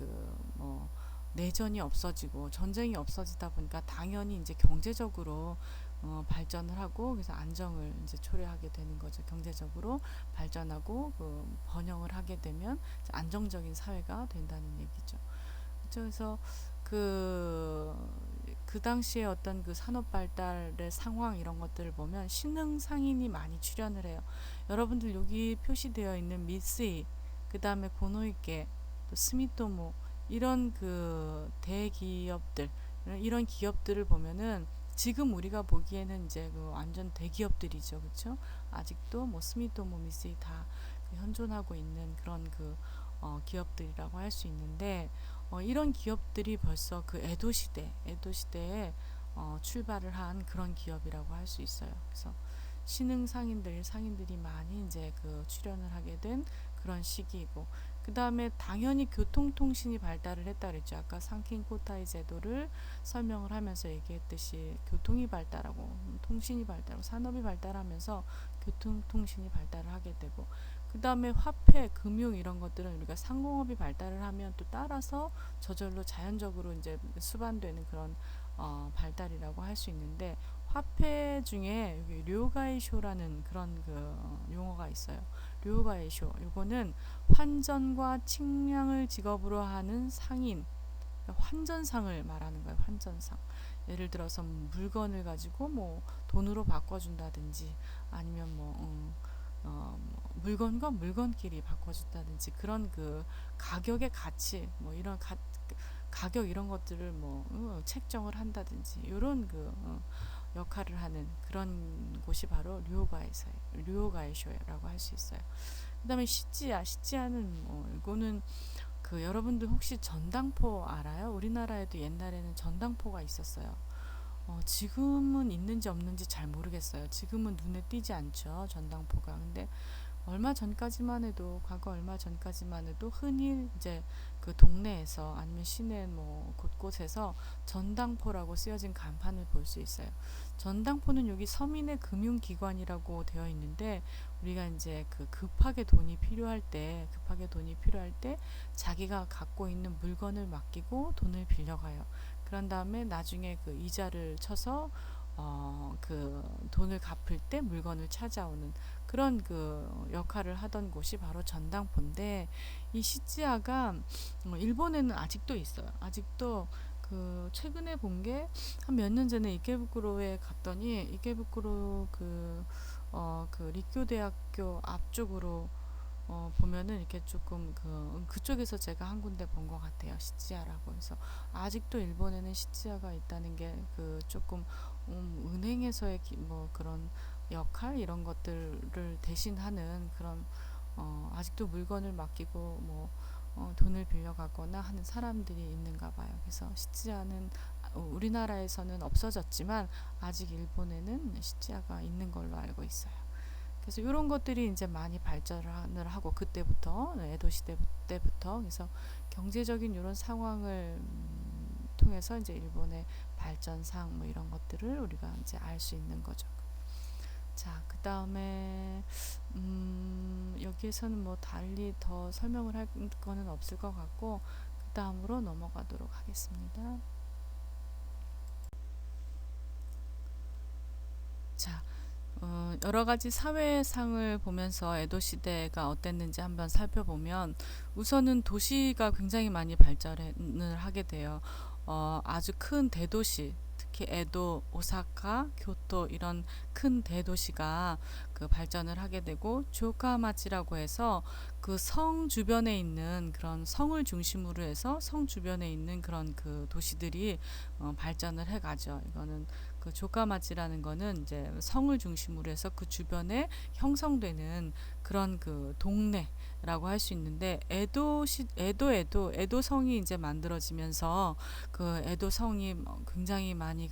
뭐 내전이 없어지고 전쟁이 없어지다 보니까 당연히 이제 경제적으로 발전을 하고, 그래서 안정을 이제 초래하게 되는 거죠. 경제적으로 발전하고 번영을 하게 되면 안정적인 사회가 된다는 얘기죠. 그렇죠? 그래서 그, 그 당시에 어떤 그 산업 발달의 상황 이런 것들을 보면 신흥 상인이 많이 출연을 해요. 여러분들 여기 표시되어 있는 미쓰이, 그 다음에 고노이케, 또 스미토모, 이런 그 대기업들, 이런 기업들을 보면은 지금 우리가 보기에는 이제 그 완전 대기업들이죠, 그렇죠? 아직도 뭐 스미토모, 미쓰이 다 현존하고 있는 그런 기업들이라고 할 수 있는데, 이런 기업들이 벌써 그 에도 시대에 출발을 한 그런 기업이라고 할 수 있어요. 그래서 신흥 상인들이 많이 이제 출연을 하게 된 그런 시기이고, 그 다음에 당연히 교통통신이 발달을 했다 그랬죠. 아까 상킨코타이 제도를 설명을 하면서 얘기했듯이 교통이 발달하고 통신이 발달하고 산업이 발달하면서 교통통신이 발달을 하게 되고, 그 다음에 화폐, 금융 이런 것들은 우리가 상공업이 발달을 하면 또 따라서 저절로 자연적으로 이제 수반되는 그런 발달이라고 할 수 있는데, 화폐 중에 여기 료가이쇼라는 그런 용어가 있어요. 료가이쇼. 이거는 환전과 측량을 직업으로 하는 상인, 그러니까 환전상을 말하는 거예요. 환전상. 예를 들어서 물건을 가지고 뭐 돈으로 바꿔준다든지, 아니면 뭐 물건과 물건끼리 바꿔준다든지, 그런 가격의 가치, 뭐 이런 가격 이런 것들을 책정을 한다든지, 이런 역할을 하는 그런 곳이 바로 류오가이쇼라고 할 수 있어요. 그다음에 시찌야는 이거는 여러분들 혹시 전당포 알아요? 우리나라에도 옛날에는 전당포가 있었어요. 지금은 있는지 없는지 잘 모르겠어요. 지금은 눈에 띄지 않죠, 전당포가. 근데 과거 얼마 전까지만 해도 흔히 이제 그 동네에서 아니면 시내 뭐 곳곳에서 전당포라고 쓰여진 간판을 볼 수 있어요. 전당포는 여기 서민의 금융기관이라고 되어 있는데, 우리가 이제 급하게 돈이 필요할 때 자기가 갖고 있는 물건을 맡기고 돈을 빌려가요. 그런 다음에 나중에 이자를 쳐서 돈을 갚을 때 물건을 찾아오는 그런 역할을 하던 곳이 바로 전당포인데, 이 시찌아가 일본에는 아직도 있어요. 아직도 최근에 본 게 한 몇 년 전에 이케부쿠로에 갔더니, 이케부쿠로 리쿄대학교 앞쪽으로 보면은 이렇게 조금 그쪽에서 제가 한 군데 본 것 같아요. 시찌아라고 해서. 아직도 일본에는 시찌아가 있다는 게 조금 은행에서의 뭐 그런 역할 이런 것들을 대신하는 그런 아직도 물건을 맡기고 돈을 빌려가거나 하는 사람들이 있는가 봐요. 그래서 시찌아는 우리나라에서는 없어졌지만 아직 일본에는 시찌아가 있는 걸로 알고 있어요. 그래서 이런 것들이 이제 많이 발전을 하고, 그때부터 에도 시대 때부터, 그래서 경제적인 이런 상황을 통해서 이제 일본의 발전상 뭐 이런 것들을 우리가 이제 알 수 있는 거죠. 자, 그 다음에 여기에서는 뭐 달리 더 설명을 할 거는 없을 것 같고, 그 다음으로 넘어가도록 하겠습니다. 자, 여러 가지 사회상을 보면서 에도 시대가 어땠는지 한번 살펴보면, 우선은 도시가 굉장히 많이 발전을 하게 돼요. 아주 큰 대도시, 특히 에도, 오사카, 교토 이런 큰 대도시가 발전을 하게 되고, 조카마치라고 해서 성 주변에 있는 그런 성을 중심으로 해서 성 주변에 있는 그런 도시들이 발전을 해가죠. 이거는 조카마치라는 거는 이제 성을 중심으로 해서 그 주변에 형성되는 그런 동네라고 할 수 있는데, 에도 성이 이제 만들어지면서 에도 성이 굉장히 많이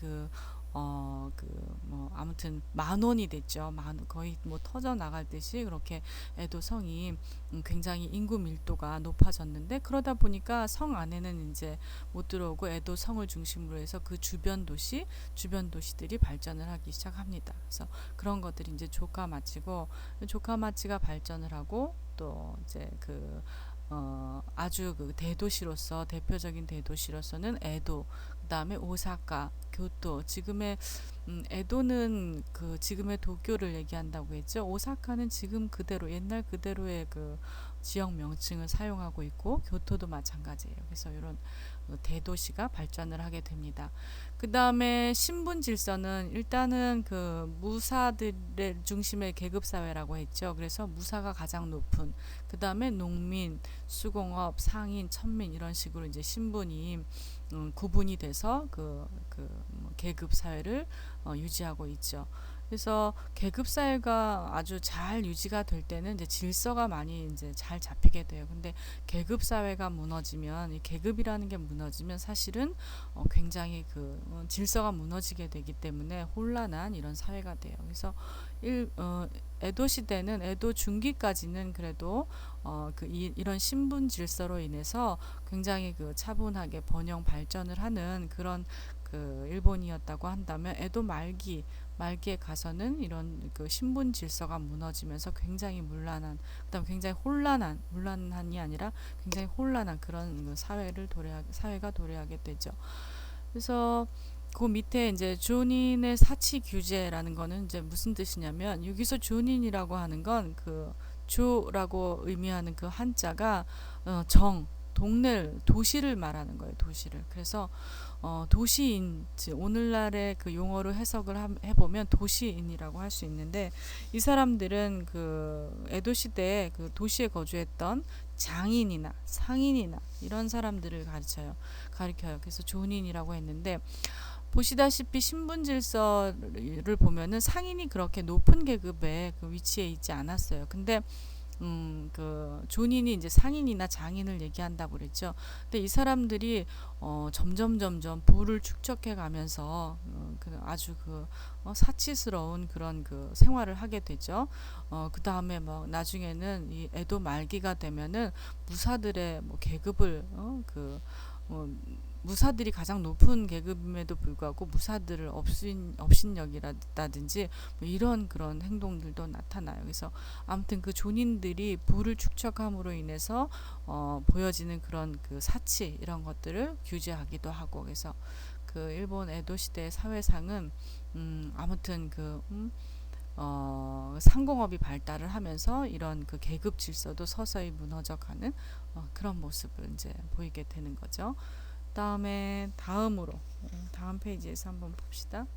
아무튼 만원이 됐죠. 거의 뭐 터져 나갈 듯이 그렇게 에도 성이 굉장히 인구 밀도가 높아졌는데, 그러다 보니까 성 안에는 이제 못 들어오고 에도 성을 중심으로 해서 그 주변 도시들이 발전을 하기 시작합니다. 그래서 그런 것들이 이제 조카마치고, 조카마치가 발전을 하고, 또 이제 아주 그 대도시로서 대표적인 대도시로서는 에도, 그다음에 오사카, 교토. 지금의 에도는 그 지금의 도쿄를 얘기한다고 했죠. 오사카는 지금 그대로 옛날 그대로의 그 지역 명칭을 사용하고 있고 교토도 마찬가지예요. 그래서 이런 대도시가 발전을 하게 됩니다. 그 다음에 신분 질서는 일단은 그 무사들의 중심의 계급 사회라고 했죠. 그래서 무사가 가장 높은, 그 다음에 농민, 수공업, 상인, 천민 이런 식으로 이제 신분이 구분이 돼서 뭐 계급 사회를 유지하고 있죠. 그래서 계급 사회가 아주 잘 유지가 될 때는 이제 질서가 많이 이제 잘 잡히게 돼요. 근데 계급 사회가 무너지면, 이 계급이라는 게 무너지면 사실은 굉장히 질서가 무너지게 되기 때문에 혼란한 이런 사회가 돼요. 그래서 에도 시대는, 에도 중기까지는 그래도 이런 신분 질서로 인해서 굉장히 차분하게 번영 발전을 하는 그런 일본이었다고 한다면, 에도 말기에 가서는 이런 신분 질서가 무너지면서 굉장히 문란한, 그다음 굉장히 문란한이 아니라 굉장히 혼란한 그런 사회가 도래하게 되죠. 그래서 그 밑에 이제 존인의 사치 규제라는 거는 이제 무슨 뜻이냐면, 여기서 존인이라고 하는 건 조라고 의미하는 그 한자가 도시를 말하는 거예요. 도시를. 그래서 도시인, 즉 오늘날의 그 용어로 해석을 해보면 도시인이라고 할 수 있는데, 이 사람들은 에도 시대에 도시에 거주했던 장인이나 상인이나 이런 사람들을 가리켜요. 그래서 존인이라고 했는데, 보시다시피 신분 질서를 보면은 상인이 그렇게 높은 계급의 위치에 있지 않았어요. 근데 존인이 이제 상인이나 장인을 얘기한다고 그랬죠. 근데 이 사람들이 점점 부를 축적해 가면서 아주 사치스러운 그런 생활을 하게 되죠. 그 다음에 뭐 나중에는 이 에도 말기가 되면은 무사들의 뭐 계급을 무사들이 가장 높은 계급임에도 불구하고 무사들을 업신여기라든지 뭐 이런 그런 행동들도 나타나요. 그래서 아무튼 존인들이 부를 축적함으로 인해서 보여지는 그런 사치 이런 것들을 규제하기도 하고, 그래서 일본 에도 시대 사회상은 아무튼 상공업이 발달을 하면서 이런 계급 질서도 서서히 무너져가는 그런 모습을 이제 보이게 되는 거죠. 다음으로 다음 페이지에서 한번 봅시다.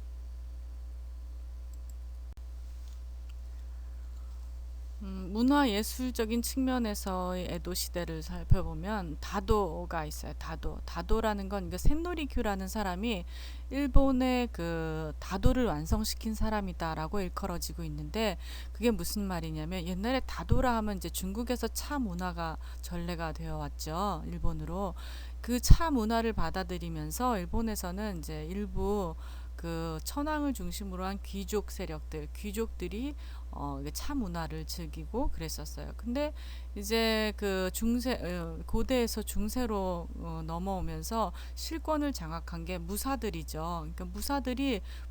문화예술적인 측면에서의 에도 시대를 살펴보면 다도가 있어요. 다도라는 건 센노리큐라는 사람이 일본의 다도를 완성시킨 사람이다라고 일컬어지고 있는데, 그게 무슨 말이냐면, 옛날에 다도라 하면 이제 중국에서 차 문화가 전래가 되어 왔죠. 일본으로. 그 차 문화를 받아들이면서 일본에서는 이제 일부 천황을 중심으로 한 귀족들이 차 문화를 즐기고 그랬었어요. 근데 이제 고대에서 중세로 넘어오면서 실권을 장악한 게 무사들이죠. 그러니까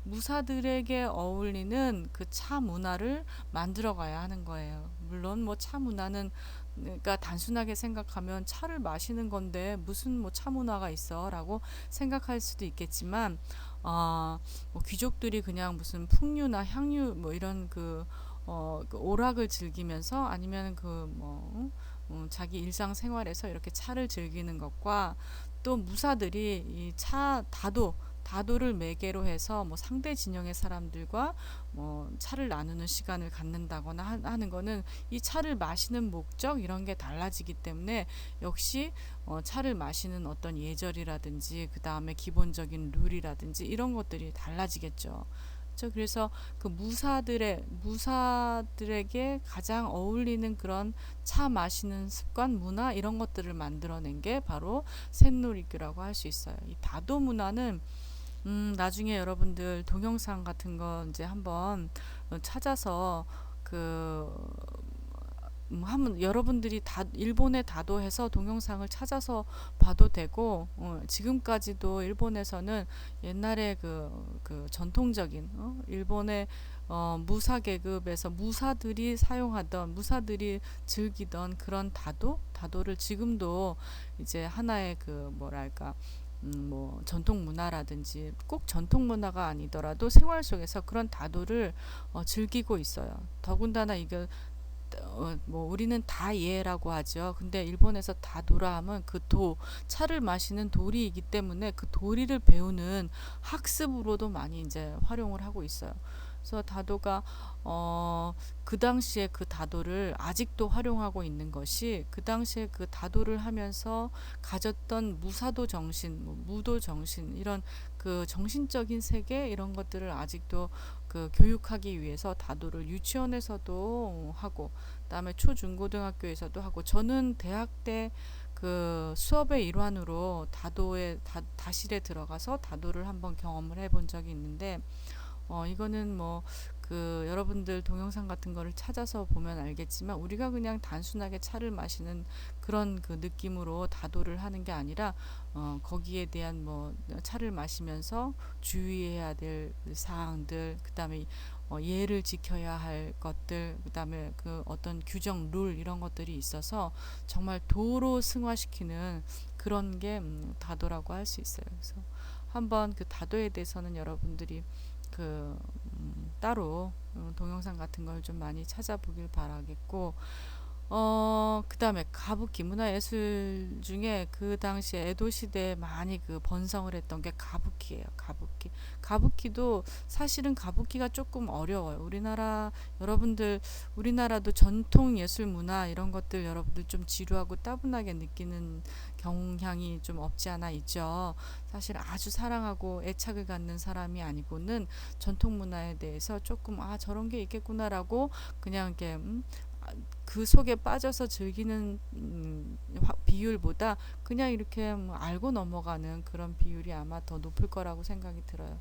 무사들에게 어울리는 차 문화를 만들어 가야 하는 거예요. 물론 뭐 차 문화는, 그러니까 단순하게 생각하면 차를 마시는 건데 무슨 뭐 차 문화가 있어라고 생각할 수도 있겠지만, 뭐 귀족들이 그냥 무슨 풍류나 향유 뭐 이런 오락을 즐기면서, 아니면 자기 일상 생활에서 이렇게 차를 즐기는 것과, 또 무사들이 이 다도를 매개로 해서 뭐 상대 진영의 사람들과 뭐 차를 나누는 시간을 갖는다거나 하는 거는, 이 차를 마시는 목적 이런 게 달라지기 때문에 역시 차를 마시는 어떤 예절이라든지 그 다음에 기본적인 룰이라든지 이런 것들이 달라지겠죠. 그래서 무사들에게 가장 어울리는 그런 차 마시는 습관, 문화 이런 것들을 만들어낸 게 바로 센노리교라고 할 수 있어요. 이 다도 문화는 나중에 여러분들 동영상 같은 거 이제 한번 찾아서 한번 여러분들이 일본의 다도해서 동영상을 찾아서 봐도 되고, 지금까지도 일본에서는 옛날에 그 전통적인, 일본의 무사 계급에서 무사들이 즐기던 그런 다도를 지금도 이제 하나의 그 뭐랄까, 뭐 전통 문화라든지 꼭 전통 문화가 아니더라도 생활 속에서 그런 다도를 즐기고 있어요. 더군다나 이게 뭐 우리는 다예라고 하죠. 근데 일본에서 다도라 하면 차를 마시는 도리이기 때문에 그 도리를 배우는 학습으로도 많이 이제 활용을 하고 있어요. 그래서 다도가 그 당시에 그 다도를 아직도 활용하고 있는 것이, 그 당시에 그 다도를 하면서 가졌던 무사도 정신, 무도 정신, 이런 그 정신적인 세계, 이런 것들을 아직도 그 교육하기 위해서 다도를 유치원에서도 하고, 그다음에 초중고등학교에서도 하고, 저는 대학 때 그 수업의 일환으로 다실에 들어가서 다도를 한번 경험을 해본 적이 있는데, 이거는 뭐 그 여러분들 동영상 같은 거를 찾아서 보면 알겠지만, 우리가 그냥 단순하게 차를 마시는 그런 그 느낌으로 다도를 하는 게 아니라, 거기에 대한 뭐 차를 마시면서 주의해야 될 사항들, 그다음에 예를 지켜야 할 것들, 그다음에 그 어떤 규정, 룰, 이런 것들이 있어서 정말 도로 승화시키는 그런 게 다도라고 할 수 있어요. 그래서 한번 그 다도에 대해서는 여러분들이 그 따로 동영상 같은 걸 좀 많이 찾아보길 바라겠고, 그다음에 가부키, 문화예술 중에 그 당시에 에도 시대에 많이 그 번성을 했던 게 가부키예요. 가부키도 사실은 가부키가 조금 어려워요. 우리나라도 전통 예술 문화 이런 것들 여러분들 좀 지루하고 따분하게 느끼는 경향이 좀 없지 않아 있죠. 사실 아주 사랑하고 애착을 갖는 사람이 아니고는 전통 문화에 대해서 조금 저런 게 있겠구나라고 그냥 이렇게 그 속에 빠져서 즐기는 비율보다 그냥 이렇게 알고 넘어가는 그런 비율이 아마 더 높을 거라고 생각이 들어요.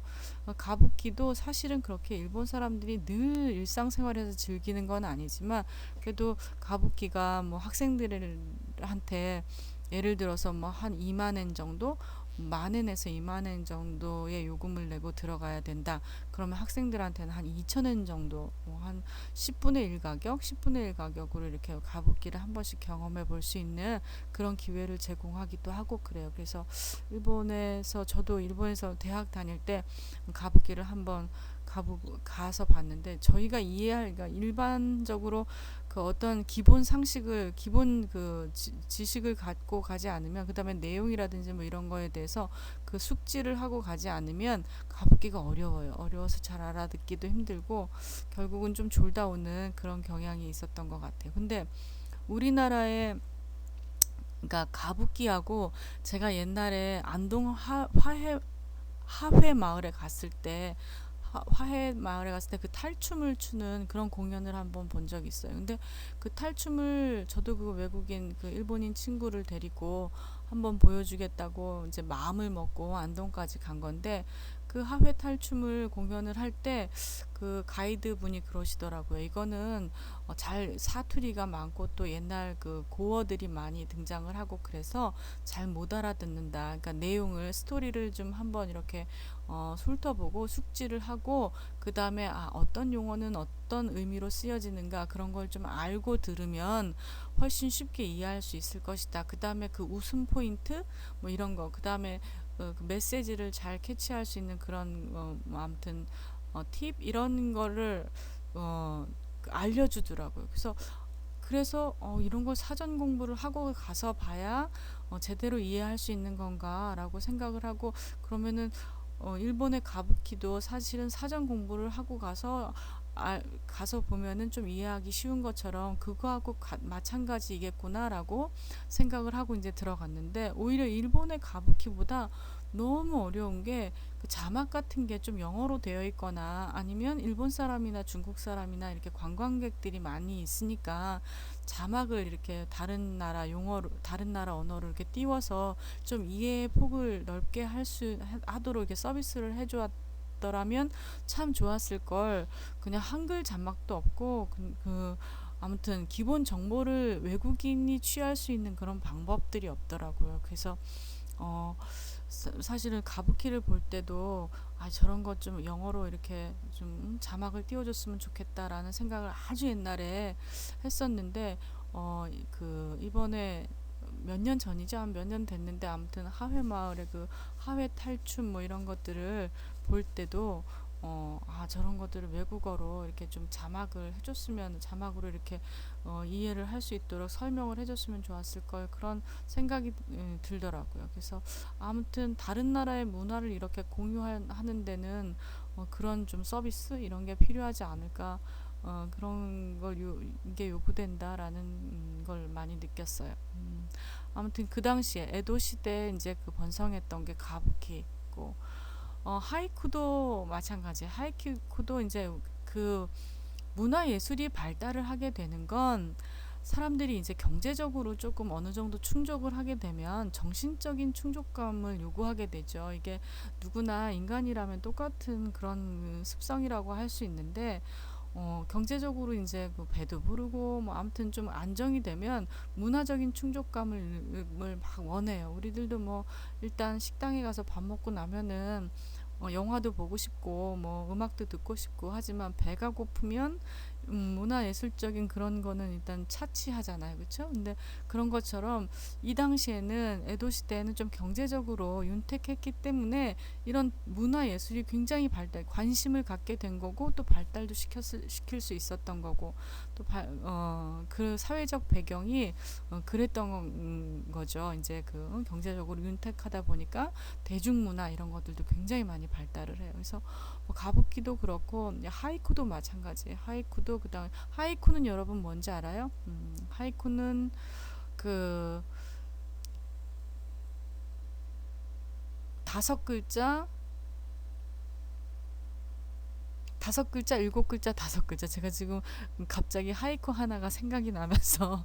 가부키도 사실은 그렇게 일본 사람들이 늘 일상생활에서 즐기는 건 아니지만, 그래도 가부키가 뭐 학생들한테 예를 들어서 뭐 한 2만 엔 정도, 만엔에서 2만 엔 정도의 요금을 내고 들어가야 된다. 그러면 학생들한테는 한 2천 엔 정도, 한 10분의 1 가격으로 이렇게 가부키를 한 번씩 경험해 볼 수 있는 그런 기회를 제공하기도 하고 그래요. 그래서 저도 일본에서 대학 다닐 때 가부키를 한번 가서 봤는데, 저희가 그러니까 일반적으로 그 어떤 기본 그 지식을 갖고 가지 않으면, 그다음에 내용이라든지 뭐 이런 거에 대해서 그 숙지를 하고 가지 않으면 가부키가 어려워요. 어려워서 잘 알아듣기도 힘들고 결국은 좀 졸다 오는 그런 경향이 있었던 것 같아요. 근데 우리나라에, 그러니까 가부키하고, 제가 옛날에 안동 하회 마을에 갔을 때 화해 마을에 갔을 때 그 탈춤을 추는 그런 공연을 한번 본 적이 있어요. 근데 그 탈춤을 저도 그 외국인 그 일본인 친구를 데리고 한번 보여주겠다고 이제 마음을 먹고 안동까지 간 건데, 그 하회 탈춤을 공연을 할 때 그 가이드 분이 그러시더라고요. 이거는 사투리가 많고 또 옛날 그 고어들이 많이 등장을 하고 그래서 잘 못 알아듣는다. 그러니까 스토리를 좀 한번 이렇게 훑어보고 숙지를 하고, 그 다음에 어떤 용어는 어떤 의미로 쓰여지는가, 그런 걸 좀 알고 들으면 훨씬 쉽게 이해할 수 있을 것이다. 그 다음에 그 웃음 포인트 뭐 이런 거, 그 다음에 그 메시지를 잘 캐치할 수 있는 그런 뭐 아무튼 팁 이런 거를 알려주더라고요. 그래서 이런 걸 사전 공부를 하고 가서 봐야 제대로 이해할 수 있는 건가라고 생각을 하고, 그러면은 일본의 가부키도 사실은 사전 공부를 하고 가서 보면은 좀 이해하기 쉬운 것처럼 그거하고 마찬가지이겠구나라고 생각을 하고 이제 들어갔는데, 오히려 일본의 가부키보다 너무 어려운 게 그 자막 같은 게 좀 영어로 되어 있거나, 아니면 일본 사람이나 중국 사람이나 이렇게 관광객들이 많이 있으니까 자막을 이렇게 다른 나라 언어로 이렇게 띄워서 좀 이해의 폭을 넓게 하도록 이렇게 서비스를 해주었더라면 참 좋았을 걸. 그냥 한글 자막도 없고 아무튼 기본 정보를 외국인이 취할 수 있는 그런 방법들이 없더라고요. 그래서 어, 사실은 가부키를 볼 때도 저런 것 좀 영어로 이렇게 좀 자막을 띄워줬으면 좋겠다라는 생각을 아주 옛날에 했었는데 그 이번에 몇 년 전이죠. 한 몇 년 됐는데 아무튼 하회 마을의 그 하회 탈춤 뭐 이런 것들을 볼 때도 저런 것들을 외국어로 이렇게 좀 자막을 해줬으면 자막으로 이렇게 이해를 할 수 있도록 설명을 해줬으면 좋았을 걸 그런 생각이 들더라고요. 그래서 아무튼 다른 나라의 문화를 이렇게 공유하는 데는 그런 좀 서비스 이런 게 필요하지 않을까 그런 걸 이게 요구된다라는 걸 많이 느꼈어요. 아무튼 그 당시에 에도 시대에 이제 그 번성했던 게 가부키고 하이쿠도 마찬가지. 하이쿠도 이제 그 문화 예술이 발달을 하게 되는 건 사람들이 이제 경제적으로 조금 어느 정도 충족을 하게 되면 정신적인 충족감을 요구하게 되죠. 이게 누구나 인간이라면 똑같은 그런 습성이라고 할 수 있는데 경제적으로 이제 그 배도 부르고 뭐 아무튼 좀 안정이 되면 문화적인 충족감을 막 원해요. 우리들도 뭐 일단 식당에 가서 밥 먹고 나면은 영화도 보고 싶고 뭐 음악도 듣고 싶고 하지만 배가 고프면 문화예술적인 그런 거는 일단 차치하잖아요. 그렇죠? 근데 그런 것처럼 이 당시에는 에도 시대에는 좀 경제적으로 윤택했기 때문에 이런 문화예술이 굉장히 관심을 갖게 된 거고 또 발달도 시킬 수 있었던 거고 또 그 사회적 배경이 그랬던 거죠. 이제 그 경제적으로 윤택하다 보니까 대중문화 이런 것들도 굉장히 많이 발달을 해요. 그래서 뭐 가부키도 그렇고 하이쿠도 마찬가지. 하이쿠도 그다음 하이쿠는 여러분 뭔지 알아요? 하이쿠는 그 다섯 글자, 다섯 글자, 일곱 글자, 다섯 글자. 제가 지금 갑자기 하이쿠 하나가 생각이 나면서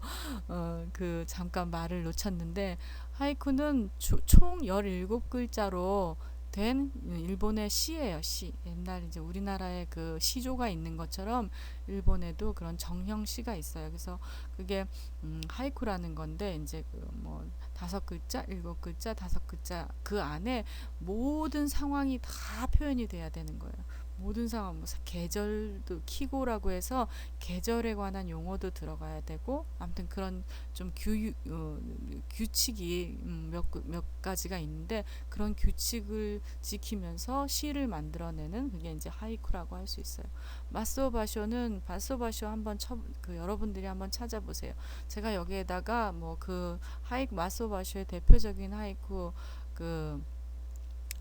그 잠깐 말을 놓쳤는데 하이쿠는 총 17글자로 된 일본의 시예요, 시. 옛날 이제 우리나라에 그 시조가 있는 것처럼 일본에도 그런 정형 시가 있어요. 그래서 그게 하이쿠라는 건데 이제 그 뭐 다섯 글자, 일곱 글자, 다섯 글자 그 안에 모든 상황이 다 표현이 돼야 되는 거예요. 모든 상황, 뭐 계절도 키고라고 해서 계절에 관한 용어도 들어가야 되고, 아무튼 그런 좀 규칙이 몇 가지가 있는데 그런 규칙을 지키면서 시를 만들어내는 그게 이제 하이쿠라고 할 수 있어요. 마스오 바쇼 한번 그 여러분들이 한번 찾아보세요. 제가 여기에다가 뭐 그 마스오 바쇼의 대표적인 하이쿠 그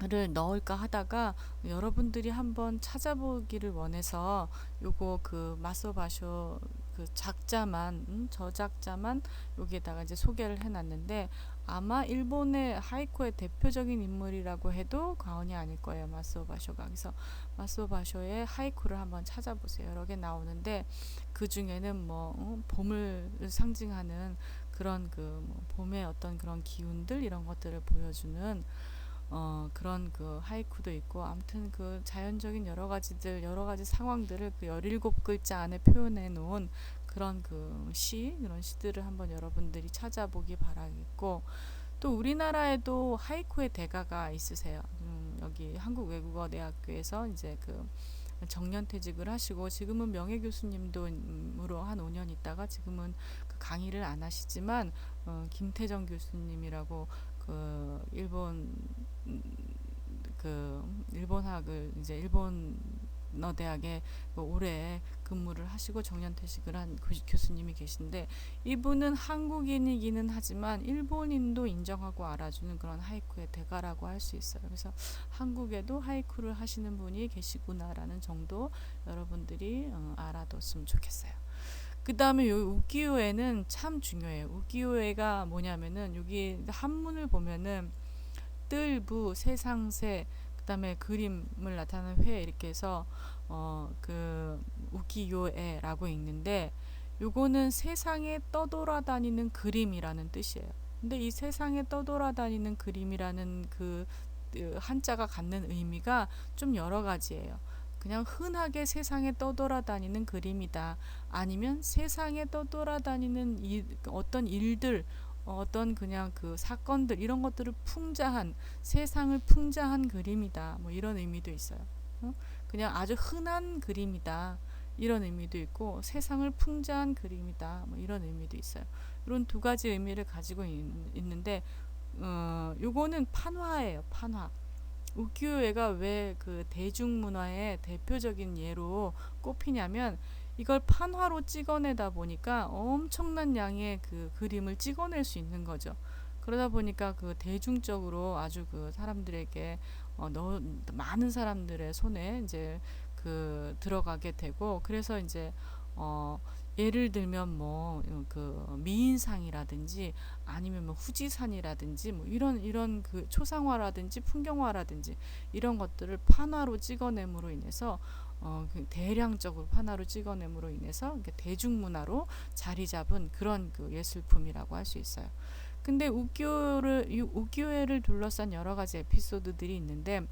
를 넣을까 하다가 여러분들이 한번 찾아보기를 원해서 요거 그 마소바쇼 그 작자만 저작자만 여기에다가 이제 소개를 해놨는데 아마 일본의 하이쿠의 대표적인 인물이라고 해도 과언이 아닐 거예요. 마소바쇼가. 그래서 마소바쇼의 하이쿠를 한번 찾아보세요. 여러 개 나오는데 그 중에는 뭐 봄을 상징하는 그런 그뭐 봄의 어떤 그런 기운들 이런 것들을 보여주는 그런 그 하이쿠도 있고 아무튼 그 자연적인 여러 가지 상황들을 그 17글자 안에 표현해 놓은 그런 그런 시들을 한번 여러분들이 찾아보기 바라겠고 또 우리나라에도 하이쿠의 대가가 있으세요. 여기 한국외국어대학교에서 이제 그 정년퇴직을 하시고 지금은 명예교수님도로 한 5년 있다가 지금은 그 강의를 안 하시지만 김태정 교수님이라고 그 일본학을 이제 일본어 대학에 오래 근무를 하시고 정년퇴직을 한 교수님이 계신데 이분은 한국인이기는 하지만 일본인도 인정하고 알아주는 그런 하이쿠의 대가라고 할 수 있어요. 그래서 한국에도 하이쿠를 하시는 분이 계시구나라는 정도 여러분들이 알아뒀으면 좋겠어요. 그 다음에 요 우기요에는 참 중요해요. 우기요에가 뭐냐면은 여기 한문을 보면은 뜰부 세상새 그 다음에 그림을 나타내는 회 이렇게 해서 그 우기요에라고 읽는데 요거는 세상에 떠돌아다니는 그림이라는 뜻이에요. 근데 이 세상에 떠돌아다니는 그림이라는 그 한자가 갖는 의미가 좀 여러 가지예요. 그냥 흔하게 세상에 떠돌아다니는 그림이다. 아니면 세상에 떠돌아다니는 어떤 일들, 어떤 그냥 그 사건들 이런 것들을 풍자한 세상을 풍자한 그림이다. 뭐 이런 의미도 있어요. 그냥 아주 흔한 그림이다. 이런 의미도 있고 세상을 풍자한 그림이다. 뭐 이런 의미도 있어요. 이런 두 가지 의미를 가지고 있는데 요거는 판화예요. 판화. 우키요-에가 왜 그 대중문화의 대표적인 예로 꼽히냐면 이걸 판화로 찍어내다 보니까 엄청난 양의 그 그림을 찍어낼 수 있는 거죠. 그러다 보니까 그 대중적으로 아주 그 사람들에게 많은 사람들의 손에 이제 그 들어가게 되고 그래서 이제 어 예를 들면 뭐 그 미인상이라든지 아니면 뭐 후지산이라든지 뭐 이런 그 초상화라든지 풍경화라든지 이런 것들을 판화로 찍어냄으로 인해서 그 대량적으로 판화로 찍어냄으로 인해서 대중문화로 자리 잡은 그런 그 예술품이라고 할 수 있어요. 근데 우키요-에를 둘러싼 여러 가지 에피소드들이 있는데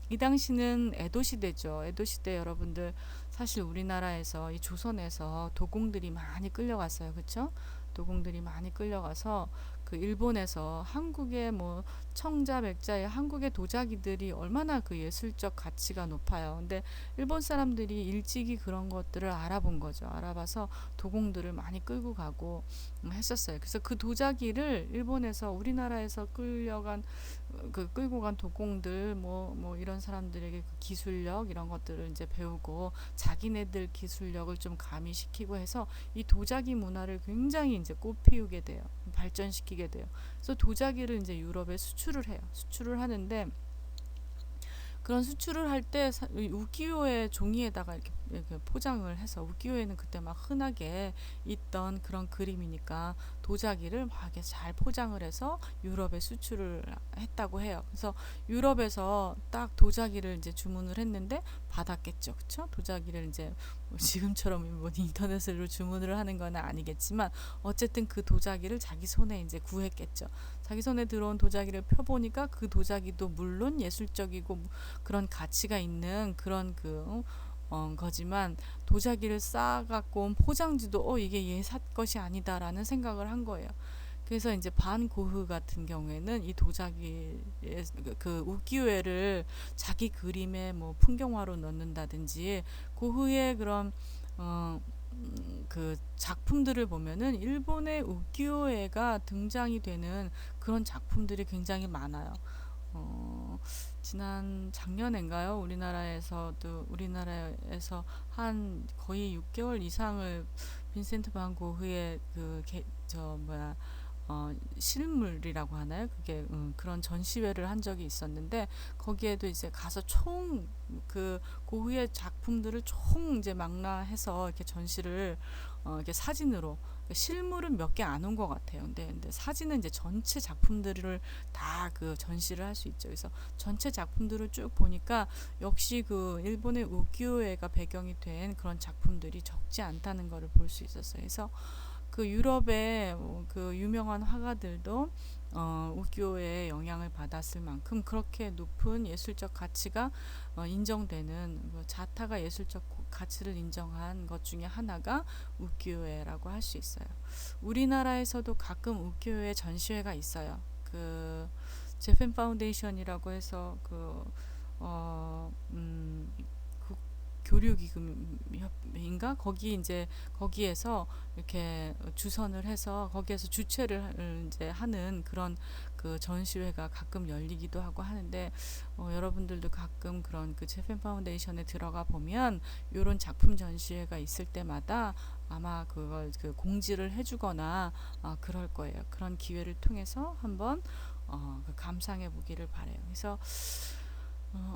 이 당시는 에도 시대죠. 에도 시대 여러분들 사실 우리나라에서 이 조선에서 도공들이 많이 끌려갔어요. 그렇죠? 도공들이 많이 끌려가서 그 일본에서 한국의 뭐 청자 백자의 한국의 도자기들이 얼마나 그 예술적 가치가 높아요. 근데 일본 사람들이 일찍이 그런 것들을 알아본 거죠. 알아봐서 도공들을 많이 끌고 가고 했었어요. 그래서 그 도자기를 일본에서 우리나라에서 끌고 간 도공들 뭐 이런 사람들에게 그 기술력 이런 것들을 이제 배우고 자기네들 기술력을 좀 가미시키고 해서 이 도자기 문화를 굉장히 이제 꽃피우게 돼요. 발전시키게 돼요. 그래서 도자기를 이제 유럽에 수출을 해요. 수출을 하는데 그런 수출을 할 때 우키요-에 종이에다가 이렇게 포장을 해서 우키요-에는 그때 막 흔하게 있던 그런 그림이니까 도자기를 막 이렇게 잘 포장을 해서 유럽에 수출을 했다고 해요. 그래서 유럽에서 딱 도자기를 이제 주문을 했는데 받았겠죠, 그렇죠? 도자기를 이제 뭐 지금처럼 뭐 인터넷으로 주문을 하는 건 아니겠지만 어쨌든 그 도자기를 자기 손에 이제 구했겠죠. 자기 손에 들어온 도자기를 펴보니까 그 도자기도 물론 예술적이고 그런 가치가 있는 그런 거지만 도자기를 쌓아갖고 온 포장지도 이게 얘 것이 아니다라는 생각을 한 거예요. 그래서 이제 반 고흐 같은 경우에는 이 도자기 그 우키요-에를 자기 그림에 뭐 풍경화로 넣는다든지 고흐의 그런 그 작품들을 보면은 일본의 우키요-에가 등장이 되는 그런 작품들이 굉장히 많아요. 지난 작년인가요? 우리나라에서 한 거의 6개월 이상을 빈센트 반 고흐의 실물이라고 하나요? 그게 그런 전시회를 한 적이 있었는데 거기에도 이제 가서 총 그 고흐의 작품들을 총 이제 망라해서 이렇게 전시를 이렇게 사진으로 실물은 몇 개 안 온 것 같아요. 근데 사진은 이제 전체 작품들을 다 그 전시를 할 수 있죠. 그래서 전체 작품들을 쭉 보니까 역시 그 일본의 우키요-에가 배경이 된 그런 작품들이 적지 않다는 것을 볼 수 있었어요. 그래서 그 유럽의 그 유명한 화가들도 우키요-의 영향을 받았을 만큼 그렇게 높은 예술적 가치가 인정되는 자타가 예술적 가치를 인정한 것 중에 하나가 우키요-에라고 할 수 있어요. 우리나라에서도 가끔 우키요-에 전시회가 있어요. 그 제펜 파운데이션이라고 해서 교류기금인가 거기에서 이렇게 주선을 해서 거기에서 주최를 이제 하는 그런 그 전시회가 가끔 열리기도 하고 하는데 여러분들도 가끔 그런 그 제펜 파운데이션에 들어가 보면 이런 작품 전시회가 있을 때마다 아마 그걸 그 공지를 해주거나 그럴 거예요. 그런 기회를 통해서 한번 그 감상해 보기를 바래요. 그래서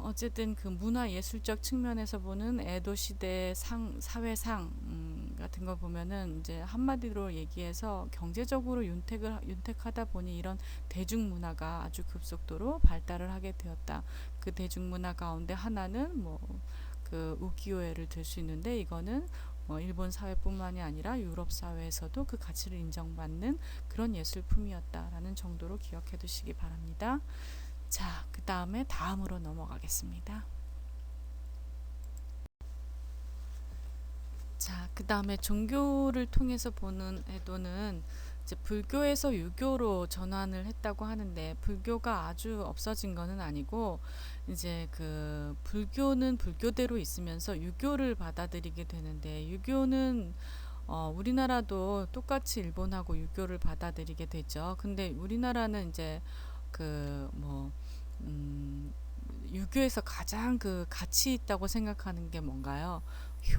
어쨌든 그 문화 예술적 측면에서 보는 에도 시대 사회상 같은 거 보면은 이제 한마디로 얘기해서 경제적으로 윤택하다 보니 이런 대중문화가 아주 급속도로 발달을 하게 되었다. 그 대중문화 가운데 하나는 뭐 그 우키요-에를 들 수 있는데 이거는 일본 사회뿐만이 아니라 유럽 사회에서도 그 가치를 인정받는 그런 예술품이었다라는 정도로 기억해 두시기 바랍니다. 자, 그 다음으로 넘어가겠습니다. 자, 그 다음에 종교를 통해서 보는 애도는 이제 불교에서 유교로 전환을 했다고 하는데, 불교가 아주 없어진 거는 아니고, 이제 그 불교는 불교대로 있으면서 유교를 받아들이게 되는데, 유교는 우리나라도 똑같이 일본하고 유교를 받아들이게 되죠. 근데 우리나라는 이제 그 뭐, 음, 유교에서 가장 그 가치 있다고 생각하는 게 뭔가요?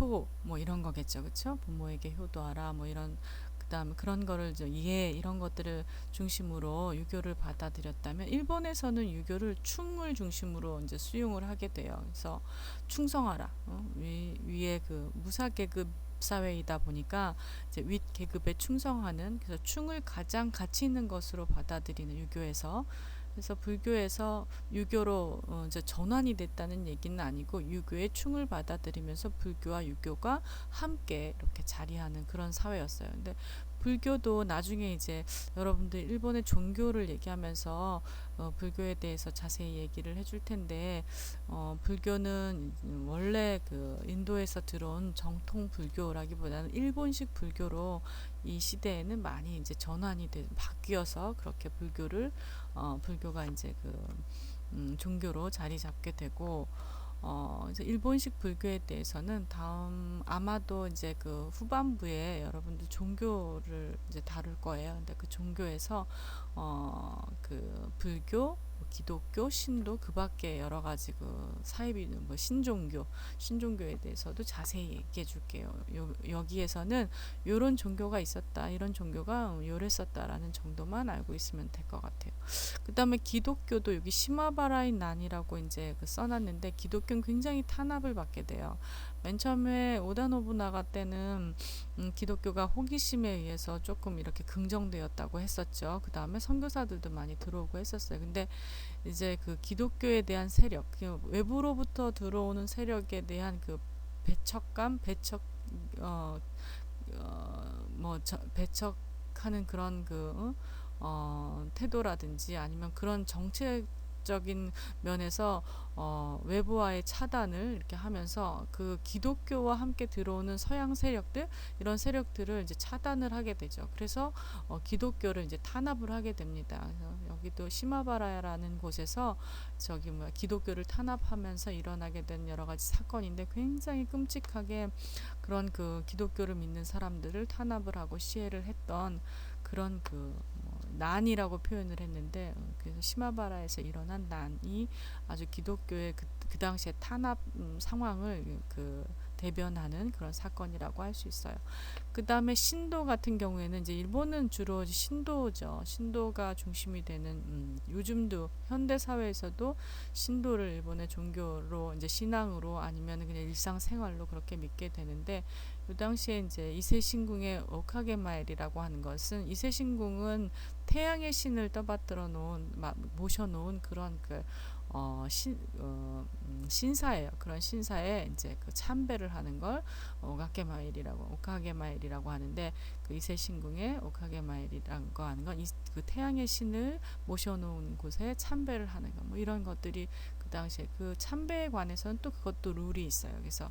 효, 뭐 이런 거겠죠. 그쵸? 부모에게 효도하라, 뭐 이런, 그 다음에 그런 거를 이해, 이런 것들을 중심으로 유교를 받아들였다면, 일본에서는 유교를 충을 중심으로 이제 수용을 하게 돼요. 그래서 충성하라. 위에 그 무사계급 사회이다 보니까 이제 윗 계급에 충성하는, 그래서 충을 가장 가치 있는 것으로 받아들이는 유교에서, 그래서 불교에서 유교로 이제 전환이 됐다는 얘기는 아니고, 유교의 충을 받아들이면서 불교와 유교가 함께 이렇게 자리하는 그런 사회였어요. 근데 불교도 나중에 이제 여러분들 일본의 종교를 얘기하면서 불교에 대해서 자세히 얘기를 해줄 텐데, 불교는 원래 그 인도에서 들어온 정통 불교라기보다는 일본식 불교로 이 시대에는 많이 이제 전환이 바뀌어서 그렇게 불교가 이제 종교로 자리 잡게 되고, 이제 일본식 불교에 대해서는 다음 아마도 이제 그 후반부에 여러분들 종교를 이제 다룰 거예요. 근데 그 종교에서 그 불교, 기독교, 신도, 그 밖에 여러 가지 그 사이비 뭐 신종교에 대해서도 자세히 얘기해 줄게요. 여기에서는 요런 종교가 있었다, 이런 종교가 요랬었다라는 정도만 알고 있으면 될 것 같아요. 그 다음에 기독교도 여기 시마바라의 난이라고 이제 그 써놨는데, 기독교는 굉장히 탄압을 받게 돼요. 맨 처음에 오다 노부나가 때는 기독교가 호기심에 의해서 조금 이렇게 긍정되었다고 했었죠. 그 다음에 선교사들도 많이 들어오고 했었어요. 근데 이제 그 기독교에 대한 세력, 외부로부터 들어오는 세력에 대한 그 어, 배척하는 그런 태도라든지, 아니면 그런 정책적인 면에서 외부와의 차단을 이렇게 하면서 그 기독교와 함께 들어오는 서양 세력들, 이런 세력들을 이제 차단을 하게 되죠. 그래서 기독교를 이제 탄압을 하게 됩니다. 그래서 여기도 시마바라라는 곳에서 기독교를 탄압하면서 일어나게 된 여러 가지 사건인데, 굉장히 끔찍하게 그런 그 기독교를 믿는 사람들을 탄압을 하고 시해를 했던 그런 난이라고 표현을 했는데, 그래서 시마바라에서 일어난 난이 아주 기독교의 그 당시의 탄압 상황을 대변하는 그런 사건이라고 할 수 있어요. 그 다음에 신도 같은 경우에는 이제 일본은 주로 신도죠. 신도가 중심이 되는, 요즘도 현대 사회에서도 신도를 일본의 종교로 이제 신앙으로, 아니면 그냥 일상생활로 그렇게 믿게 되는데, 이 당시에 이제 이세신궁의 오카게마엘이라고 하는 것은, 이세신궁은 태양의 신을 떠받들어 놓은, 모셔놓은 그런 신사예요. 그런 신사에 이제 참배를 하는 걸 오카게마엘이라고 하는데, 그 이세신궁의 오카게마엘이라고 하는 건 그 태양의 신을 모셔놓은 곳에 참배를 하는 것, 뭐 이런 것들이 그 당시에 그 참배에 관해서는 또 그것도 룰이 있어요. 그래서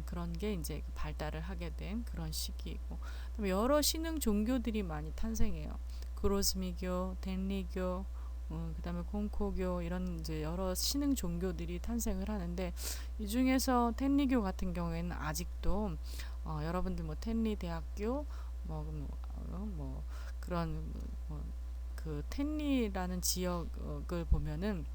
그런 게 이제 발달을 하게 된 그런 시기이고, 여러 신흥 종교들이 많이 탄생해요. 그로즈미교, 덴리교, 그다음에 공코교, 이런 이제 여러 신흥 종교들이 탄생을 하는데, 이 중에서 텐리교 같은 경우에는 아직도 여러분들 뭐 텐리 대학교 그런 그 텐리라는 지역을 보면은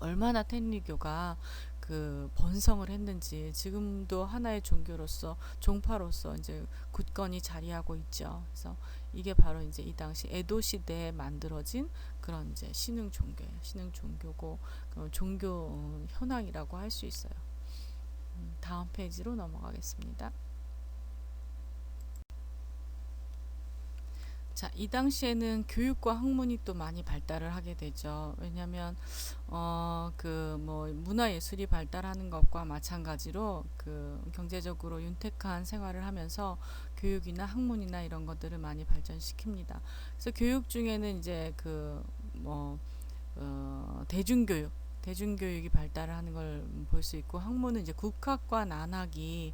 얼마나 텐리교가 그 번성을 했는지, 지금도 하나의 종교로서, 종파로서 이제 굳건히 자리하고 있죠. 그래서 이게 바로 이제 이 당시 에도 시대에 만들어진 그런 이제 신흥 종교예요. 신흥 종교고 종교 현황이라고 할 수 있어요. 다음 페이지로 넘어가겠습니다. 자, 이 당시에는 교육과 학문이 또 많이 발달을 하게 되죠. 왜냐하면 문화예술이 발달하는 것과 마찬가지로 경제적으로 윤택한 생활을 하면서 교육이나 학문이나 이런 것들을 많이 발전시킵니다. 그래서 교육 중에는 이제 대중교육, 대중교육이 발달을 하는 걸 볼 수 있고, 학문은 이제 국학과 난학이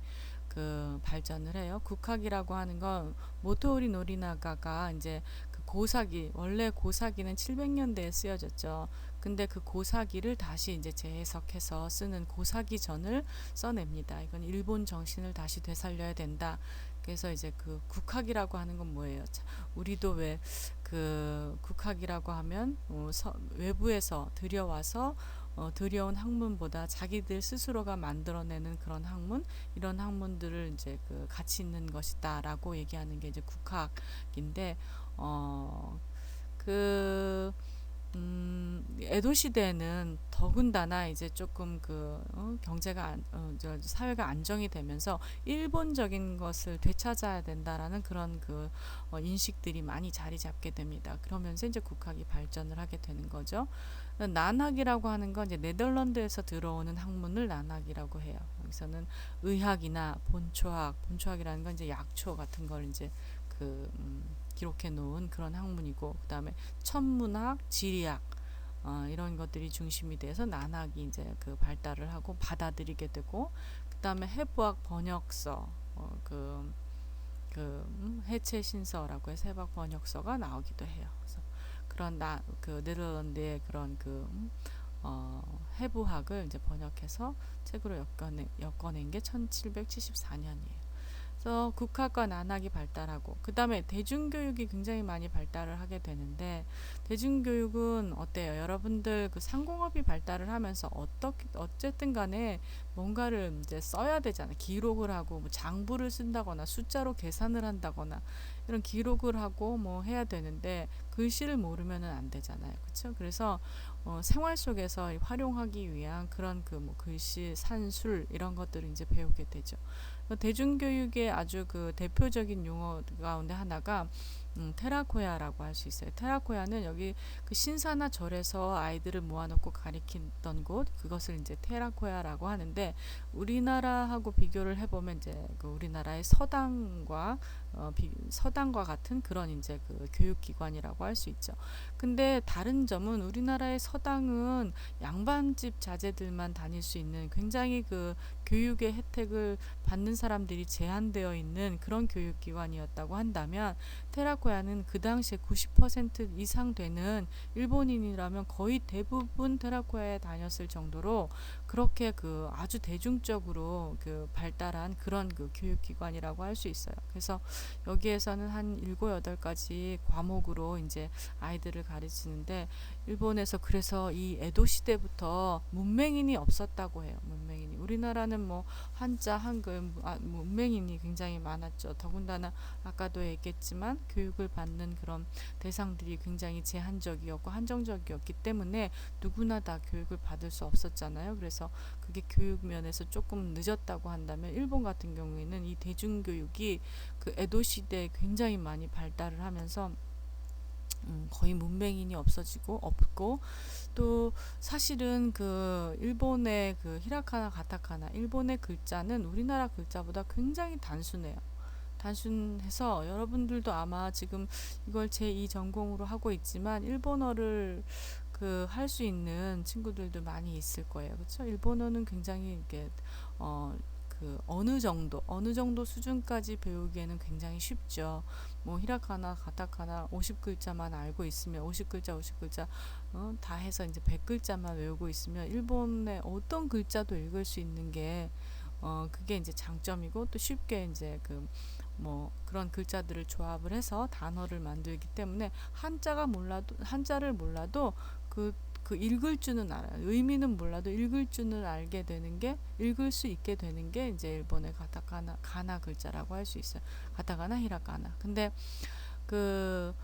그 발전을 해요. 국학이라고 하는 건 모토우리 노리나가가 이제 그 고사기, 원래 고사기는 700년대에 쓰여졌죠. 근데 그 고사기를 다시 이제 재해석해서 쓰는 고사기전을 써냅니다. 이건 일본 정신을 다시 되살려야 된다. 그래서 이제 그 국학이라고 하는 건 뭐예요? 우리도 왜 그 국학이라고 하면 외부에서 들여와서 들여온 학문보다 자기들 스스로가 만들어내는 그런 학문, 이런 학문들을 이제 그 가치 있는 것이다라고 얘기하는 게 이제 국학인데, 그 에도 시대에는 더군다나 이제 조금 경제가 사회가 안정이 되면서 일본적인 것을 되찾아야 된다라는 그런 인식들이 많이 자리 잡게 됩니다. 그러면서 이제 국학이 발전을 하게 되는 거죠. 난학이라고 하는 건 이제 네덜란드에서 들어오는 학문을 난학이라고 해요. 여기서는 의학이나 본초학이라는 건 이제 약초 같은 걸 이제 기록해 놓은 그런 학문이고, 그 다음에 천문학, 지리학 이런 것들이 중심이 돼서 난학이 이제 발달을 하고 받아들이게 되고, 그 다음에 해부학 번역서, 해체 신서라고 해서 해부학 번역서가 나오기도 해요. 그래서 그런 네덜란드의 그런 해부학을 이제 번역해서 책으로 엮어낸 게 1774년이에요. 그래서 국학과 난학이 발달하고, 그 다음에 대중교육이 굉장히 많이 발달을 하게 되는데, 대중교육은 어때요? 여러분들 상공업이 발달을 하면서 어쨌든 간에 뭔가를 이제 써야 되잖아요. 기록을 하고 뭐 장부를 쓴다거나 숫자로 계산을 한다거나 이런 기록을 하고 뭐 해야 되는데, 글씨를 모르면은 안 되잖아요. 그렇죠? 그래서 생활 속에서 활용하기 위한 그런 뭐 글씨, 산술 이런 것들을 이제 배우게 되죠. 대중교육의 아주 대표적인 용어 가운데 하나가 테라코야라고 할 수 있어요. 테라코야는 여기 신사나 절에서 아이들을 모아놓고 가리키던 곳, 그것을 이제 테라코야라고 하는데, 우리나라하고 비교를 해보면 이제 우리나라의 서당과 같은 그런 이제 교육기관이라고 할 수 있죠. 근데 다른 점은 우리나라의 서당은 양반집 자제들만 다닐 수 있는 굉장히 교육의 혜택을 받는 사람들이 제한되어 있는 그런 교육기관이었다고 한다면, 테라코야는 그 당시에 90% 이상 되는 일본인이라면 거의 대부분 테라코야에 다녔을 정도로 그렇게 아주 대중적으로 발달한 그런 교육기관이라고 할 수 있어요. 그래서 여기에서는 한 7, 8가지 과목으로 이제 아이들을 가르치는데, 일본에서 그래서 이 에도 시대부터 문맹인이 없었다고 해요. 문맹인이. 우리나라는 뭐 한자, 한글, 문맹인이 굉장히 많았죠. 더군다나 아까도 얘기했지만 교육을 받는 그런 대상들이 굉장히 제한적이었고 한정적이었기 때문에 누구나 다 교육을 받을 수 없었잖아요. 그래서 그게 교육 면에서 조금 늦었다고 한다면, 일본 같은 경우에는 이 대중교육이 에도 시대에 굉장히 많이 발달을 하면서 거의 문맹인이 없고, 또 사실은 일본의 히라카나, 가타카나, 일본의 글자는 우리나라 글자보다 굉장히 단순해요. 단순해서 여러분들도 아마 지금 이걸 제2 전공으로 하고 있지만 일본어를 할 수 있는 친구들도 많이 있을 거예요. 그렇죠? 일본어는 굉장히 이렇게 어느 정도 수준까지 배우기에는 굉장히 쉽죠. 뭐 히라카나, 가타카나 50글자만 알고 있으면 50글자 다 해서 이제 100글자만 외우고 있으면 일본의 어떤 글자도 읽을 수 있는 게 그게 이제 장점이고, 또 쉽게 이제 그런 글자들을 조합을 해서 단어를 만들기 때문에 한자를 몰라도 읽을 줄은 알아요. 의미는 몰라도 읽을 줄을 알게 되는 게, 읽을 수 있게 되는 게 이제 일본의 가나 글자라고 할 수 있어요. 가타카나, 히라카나. 근데 그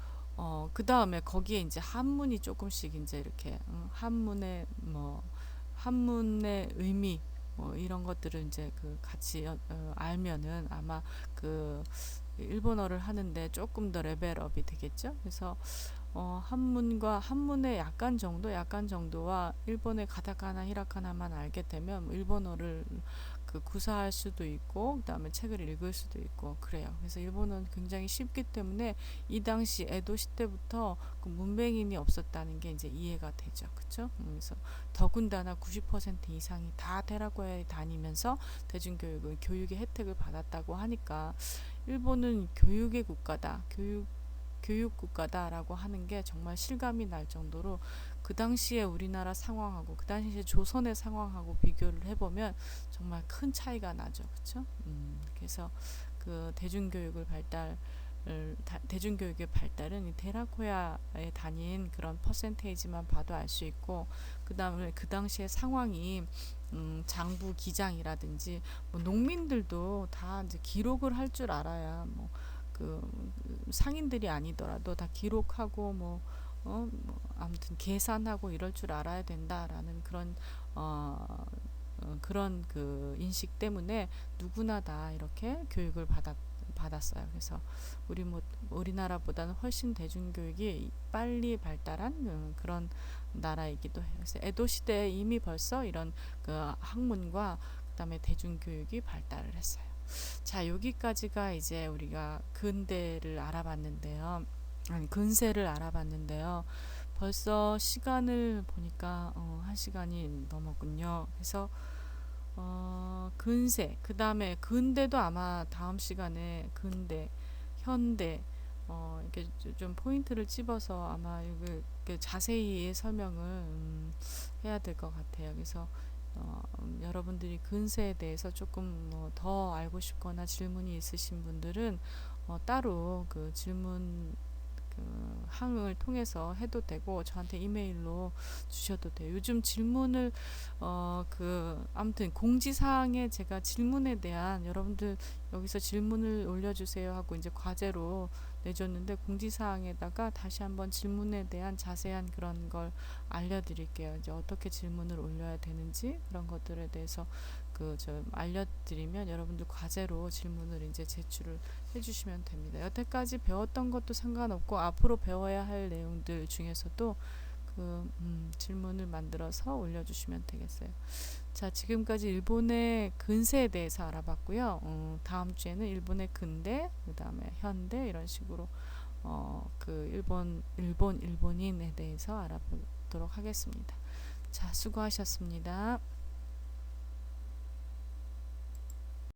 다음에 거기에 이제 한문이 조금씩 이제 이렇게 한문의 의미 이런 것들을 이제 같이 알면은 아마 일본어를 하는데 조금 더 레벨업이 되겠죠. 그래서 한문의 약간 정도와 일본의 가타카나, 히라카나만 알게 되면 일본어를 그 구사할 수도 있고 그다음에 책을 읽을 수도 있고 그래요. 그래서 일본은 굉장히 쉽기 때문에 이 당시 에도 시대부터 그 문맹인이 없었다는 게 이제 이해가 되죠. 그렇죠? 그래서 더군다나 90% 이상이 다 테라고야에 다니면서 대중교육을 교육의 혜택을 받았다고 하니까 일본은 교육의 국가다. 교육 국가다라고 하는 게 정말 실감이 날 정도로 그 당시에 우리나라 상황하고 그 당시에 조선의 상황하고 비교를 해보면 정말 큰 차이가 나죠. 그렇죠? 그래서 그 대중교육의 발달은 이 테라코야에 다닌 그런 퍼센테이지만 봐도 알 수 있고 그 다음에 그 당시의 상황이 장부 기장이라든지 뭐 농민들도 다 이제 기록을 할 줄 알아야 그 상인들이 아니더라도 다 기록하고 아무튼 계산하고 이럴 줄 알아야 된다라는 그런 그 인식 때문에 누구나 다 이렇게 교육을 받았어요. 그래서 우리나라보다는 훨씬 대중교육이 빨리 발달한 그런 나라이기도 해요. 그래서 에도 시대에 이미 벌써 이런 그 학문과 그다음에 대중교육이 발달을 했어요. 자, 여기까지가 이제 우리가 근대를 알아봤는데요. 아니, 근세를 알아봤는데요. 벌써 시간을 보니까 1시간이 넘었군요. 그래서 근세, 그 다음에 근대도 아마 다음 시간에 근대, 현대 이렇게 좀 포인트를 찝어서 아마 이렇게 자세히 설명을 해야 될 것 같아요. 그래서 여러분들이 근세에 대해서 조금 더 알고 싶거나 질문이 있으신 분들은 따로 그 질문 그 항을 통해서 해도 되고 저한테 이메일로 주셔도 돼요. 요즘 질문을 아무튼 공지사항에 제가 질문에 대한 여러분들 여기서 질문을 올려주세요 하고 이제 과제로 내줬는데 공지사항에다가 다시 한번 질문에 대한 자세한 그런 걸 알려드릴게요. 이제 어떻게 질문을 올려야 되는지 그런 것들에 대해서 좀 알려드리면 여러분들 과제로 질문을 이제 제출을 해주시면 됩니다. 여태까지 배웠던 것도 상관없고 앞으로 배워야 할 내용들 중에서도 질문을 만들어서 올려주시면 되겠어요. 자, 지금까지 일본의 근세에 대해서 알아봤고요. 다음 주에는 일본의 근대, 그 다음에 현대 이런 식으로 일본인에 대해서 알아보도록 하겠습니다. 자, 수고하셨습니다.